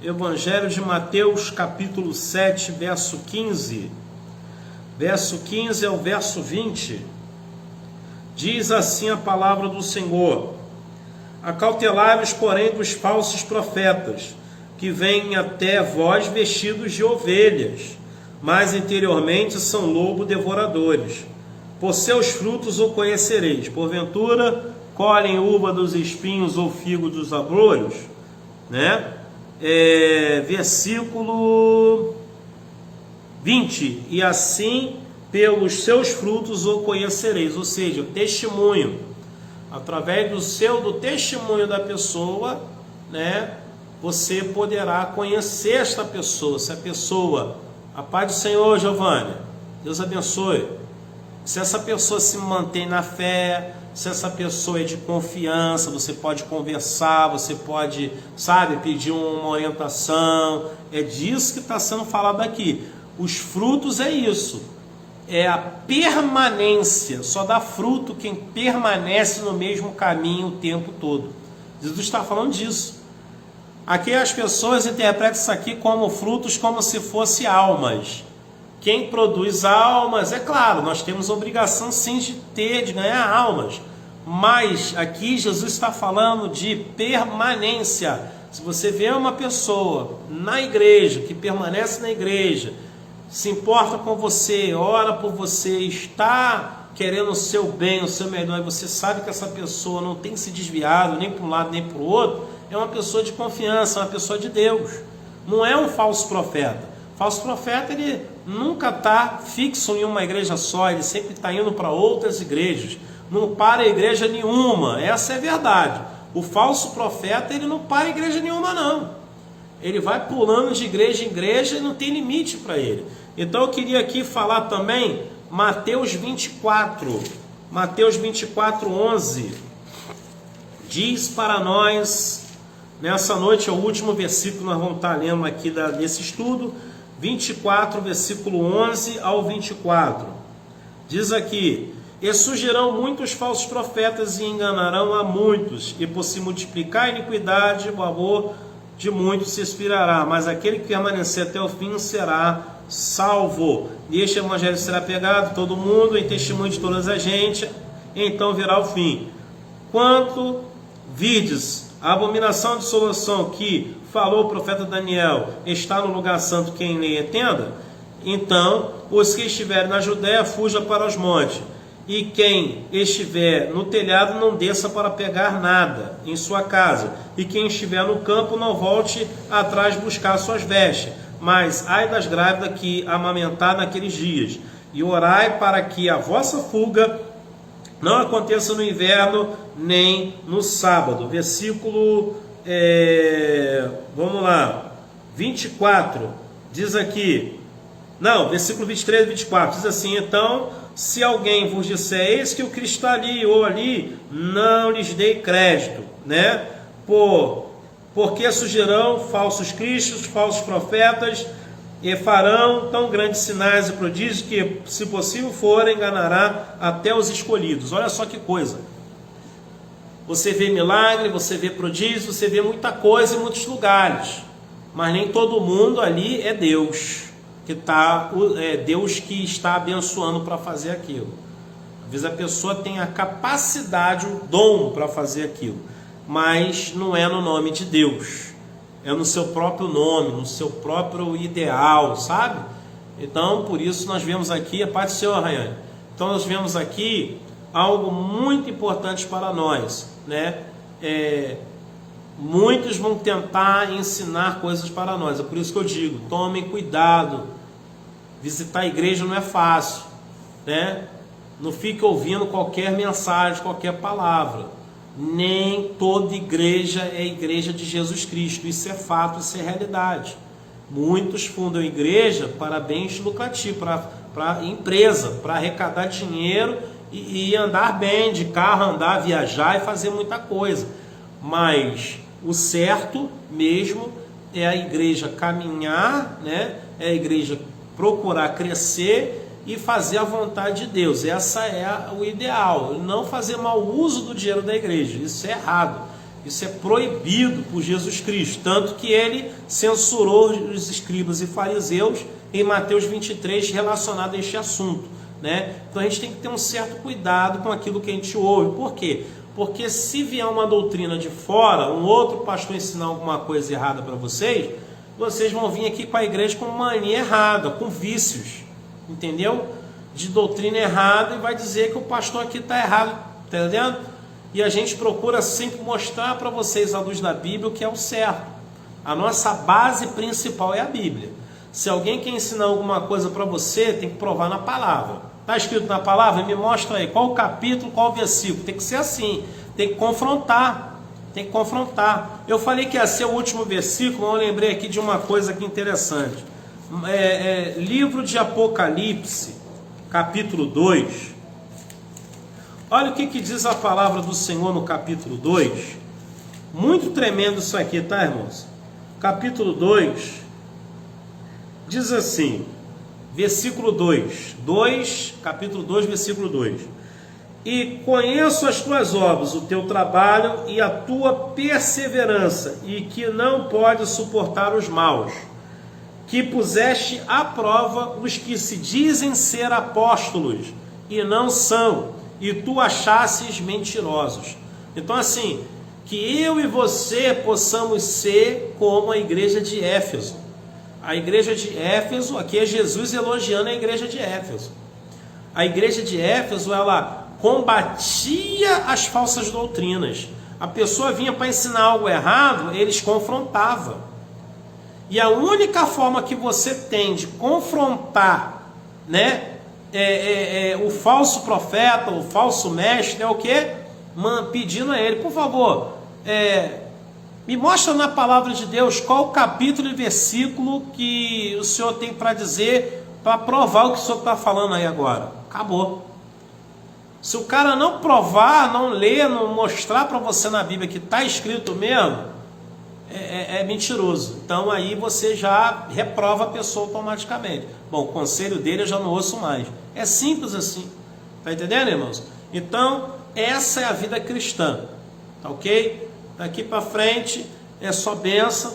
Evangelho de Mateus, capítulo 7, verso 15. Verso 15 ao verso 20, diz assim a palavra do Senhor: acautelai-vos, porém, dos falsos profetas, que vêm até vós vestidos de ovelhas, mas interiormente são lobo devoradores. Por seus frutos o conhecereis. Porventura, colhem uva dos espinhos ou figo dos abrolhos? Né? Versículo 20, e assim pelos seus frutos o conhecereis, ou seja, o testemunho, através do testemunho da pessoa, né, você poderá conhecer esta pessoa. Se a pessoa, a paz do Senhor, Giovanni, Deus abençoe, se essa pessoa se mantém na fé, se essa pessoa é de confiança, você pode conversar, você pode, sabe, pedir uma orientação. É disso que está sendo falado aqui. Os frutos é isso, é a permanência, só dá fruto quem permanece no mesmo caminho o tempo todo. Jesus está falando disso. Aqui as pessoas interpretam isso aqui como frutos, como se fosse almas. Quem produz almas, é claro, nós temos obrigação sim de ganhar almas, mas aqui Jesus está falando de permanência. Se você vê uma pessoa na igreja, que permanece na igreja, se importa com você, ora por você, está querendo o seu bem, o seu melhor, e você sabe que essa pessoa não tem se desviado nem para um lado nem para o outro, é uma pessoa de confiança, é uma pessoa de Deus, não é um falso profeta. Falso profeta, ele nunca está fixo em uma igreja só, ele sempre está indo para outras igrejas, não para igreja nenhuma, essa é a verdade. O falso profeta, ele não para igreja nenhuma não, ele vai pulando de igreja em igreja e não tem limite para ele. Então eu queria aqui falar também Mateus 24, Mateus 24, 11, diz para nós, nessa noite é o último versículo que nós vamos estar lendo aqui desse estudo, 24, versículo 11 ao 24, diz aqui: e surgirão muitos falsos profetas e enganarão a muitos, e por se multiplicar a iniquidade, o amor de muitos se expirará, mas aquele que permanecer até o fim será salvo. E este evangelho será pregado todo mundo em testemunho de todas as gente, então virá o fim. Quanto vides a abominação de dissolução que falou o profeta Daniel, está no lugar santo, quem lê entenda, então os que estiverem na Judéia fujam para os montes, e quem estiver no telhado não desça para pegar nada em sua casa, e quem estiver no campo não volte atrás buscar suas vestes, mas ai das grávidas que amamentar naqueles dias, e orai para que a vossa fuga não aconteça no inverno nem no sábado. Versículo, vamos lá, 24, diz aqui, não, versículo 23 e 24, diz assim: então, se alguém vos disser, eis que o Cristo está ali ou ali, não lhes dei crédito, né? porque surgirão falsos cristos, falsos profetas, e farão tão grandes sinais e prodígios que, se possível for, enganará até os escolhidos. Olha só que coisa. Você vê milagre, você vê prodígio, você vê muita coisa em muitos lugares, mas nem todo mundo ali é Deus Deus que está abençoando para fazer aquilo. Às vezes a pessoa tem a capacidade, o dom para fazer aquilo, mas não é no nome de Deus, é no seu próprio nome, no seu próprio ideal, sabe? Então, por isso nós vemos aqui, a paz do Senhor, Rayane. Então nós vemos aqui algo muito importante para nós, né? Muitos vão tentar ensinar coisas para nós, é por isso que eu digo, tomem cuidado. Visitar a igreja não é fácil, né? Não fique ouvindo qualquer mensagem, qualquer palavra. Nem toda igreja é a igreja de Jesus Cristo. Isso é fato, isso é realidade. Muitos fundam igreja para bens lucrativos, para empresa, para arrecadar dinheiro e andar bem, de carro, andar, viajar e fazer muita coisa. Mas o certo mesmo é a igreja caminhar, né? É a igreja procurar crescer e fazer a vontade de Deus. Essa é o ideal. Não fazer mau uso do dinheiro da igreja. Isso é errado. Isso é proibido por Jesus Cristo. Tanto que ele censurou os escribas e fariseus em Mateus 23 relacionado a este assunto, né? Então a gente tem que ter um certo cuidado com aquilo que a gente ouve. Por quê? Porque se vier uma doutrina de fora, um outro pastor ensinar alguma coisa errada para vocês vão vir aqui com a igreja com mania errada, com vícios, entendeu? De doutrina errada, e vai dizer que o pastor aqui está errado, tá entendendo? E a gente procura sempre mostrar para vocês, à luz da Bíblia, o que é o certo. A nossa base principal é a Bíblia. Se alguém quer ensinar alguma coisa para você, tem que provar na palavra. Está escrito na palavra? Me mostra aí, qual o capítulo, qual o versículo. Tem que ser assim, tem que confrontar. Tem que confrontar. Eu falei que ia ser o último versículo, mas eu lembrei aqui de uma coisa aqui interessante. Livro de Apocalipse, capítulo 2. Olha o que diz a palavra do Senhor no capítulo 2. Muito tremendo isso aqui, tá, irmãos? Capítulo 2 diz assim, versículo 2. Capítulo 2, versículo 2. E conheço as tuas obras, o teu trabalho e a tua perseverança, e que não podes suportar os maus, que puseste à prova os que se dizem ser apóstolos e não são, e tu achasses mentirosos. Então assim, que eu e você possamos ser como a igreja de Éfeso. A igreja de Éfeso, aqui é Jesus elogiando a igreja de Éfeso. A igreja de Éfeso, ela combatia as falsas doutrinas. A pessoa vinha para ensinar algo errado, eles confrontavam. E a única forma que você tem de confrontar, né, o falso profeta, o falso mestre, é o quê? Pedindo a ele, por favor, me mostra na palavra de Deus qual o capítulo e versículo que o senhor tem para dizer, para provar o que o senhor está falando aí agora. Acabou. Se o cara não provar, não ler, não mostrar para você na Bíblia que está escrito mesmo, é mentiroso. Então aí você já reprova a pessoa automaticamente. Bom, o conselho dele eu já não ouço mais. É simples assim. Está entendendo, irmãos? Então, essa é a vida cristã. Tá ok? Daqui para frente é só bênção.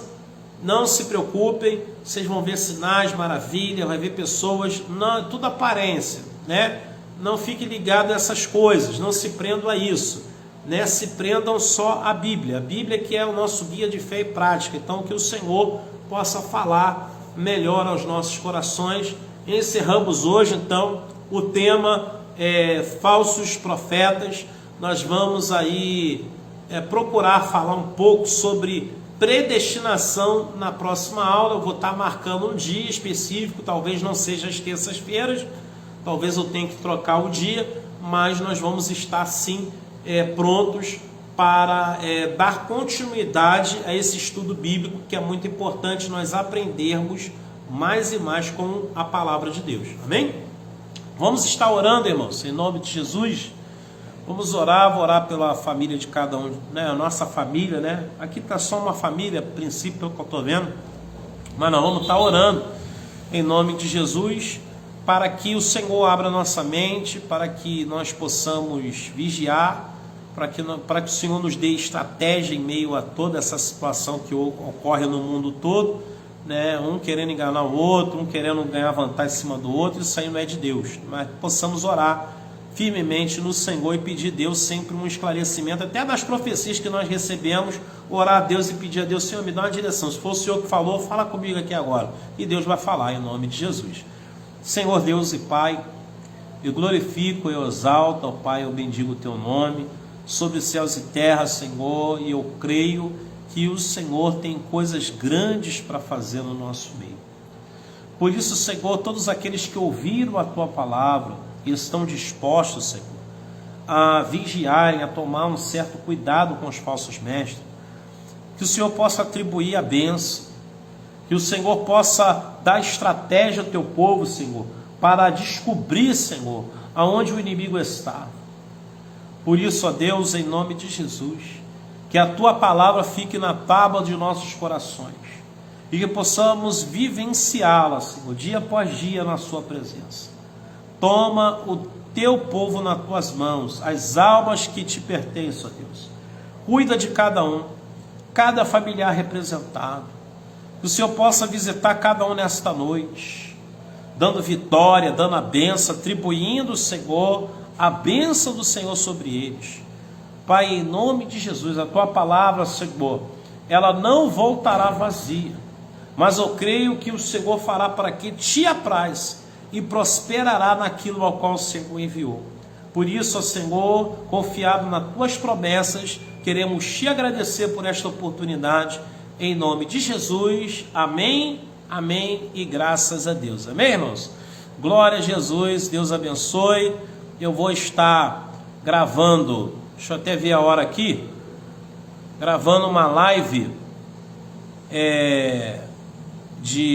Não se preocupem. Vocês vão ver sinais, maravilha, vai ver pessoas. Não, tudo aparência, né? Não fique ligado a essas coisas, não se prendam a isso, né? Se prendam só à Bíblia. A Bíblia que é o nosso guia de fé e prática. Então que o Senhor possa falar melhor aos nossos corações. Encerramos hoje então o tema falsos profetas. Nós vamos aí procurar falar um pouco sobre predestinação na próxima aula. Eu vou estar marcando um dia específico, talvez não seja às terças-feiras, talvez eu tenha que trocar o dia, mas nós vamos estar sim prontos para dar continuidade a esse estudo bíblico, que é muito importante nós aprendermos mais e mais com a palavra de Deus. Amém? Vamos estar orando, irmãos, em nome de Jesus. Vamos orar, vou orar pela família de cada um, né? A nossa família, né? Aqui está só uma família, a princípio, pelo que eu estou vendo. Mas nós vamos estar orando em nome de Jesus, para que o Senhor abra nossa mente, para que nós possamos vigiar, para que o Senhor nos dê estratégia em meio a toda essa situação que ocorre no mundo todo, né? Um querendo enganar o outro, um querendo ganhar vantagem em cima do outro. Isso aí não é de Deus, mas possamos orar firmemente no Senhor e pedir a Deus sempre um esclarecimento, até das profecias que nós recebemos, orar a Deus e pedir a Deus: Senhor, me dá uma direção, se for o Senhor que falou, fala comigo aqui agora, e Deus vai falar em nome de Jesus. Senhor Deus e Pai, eu glorifico, eu exalto, ó Pai, eu bendigo o Teu nome, sobre céus e terra, Senhor, e eu creio que o Senhor tem coisas grandes para fazer no nosso meio. Por isso, Senhor, todos aqueles que ouviram a Tua palavra e estão dispostos, Senhor, a vigiarem, a tomar um certo cuidado com os falsos mestres, que o Senhor possa atribuir a bênção, que o Senhor possa dar estratégia ao Teu povo, Senhor, para descobrir, Senhor, aonde o inimigo está. Por isso, ó Deus, em nome de Jesus, que a Tua palavra fique na tábua de nossos corações e que possamos vivenciá-la, Senhor, dia após dia na Sua presença. Toma o Teu povo nas Tuas mãos, as almas que Te pertencem, ó Deus. Cuida de cada um, cada familiar representado. Que o Senhor possa visitar cada um nesta noite, dando vitória, dando a bênção, atribuindo, Senhor, a bênção do Senhor sobre eles. Pai, em nome de Jesus, a Tua palavra, Senhor, ela não voltará vazia, mas eu creio que o Senhor fará para que Te apraz e prosperará naquilo ao qual o Senhor enviou. Por isso, ó Senhor, confiado nas Tuas promessas, queremos Te agradecer por esta oportunidade, em nome de Jesus. Amém, amém e graças a Deus. Amém, irmãos? Glória a Jesus, Deus abençoe. Eu vou estar gravando, deixa eu até ver a hora aqui, gravando uma live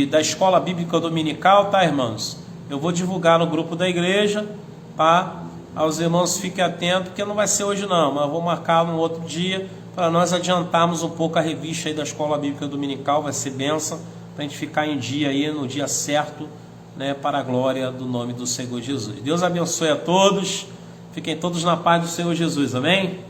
da Escola Bíblica Dominical, tá, irmãos? Eu vou divulgar no grupo da igreja, tá? Aos irmãos, fiquem atentos, porque não vai ser hoje não, mas eu vou marcar um outro dia, para nós adiantarmos um pouco a revista aí da Escola Bíblica Dominical. Vai ser bênção, para a gente ficar em dia aí, no dia certo, né, para a glória do nome do Senhor Jesus. Deus abençoe a todos, fiquem todos na paz do Senhor Jesus, amém?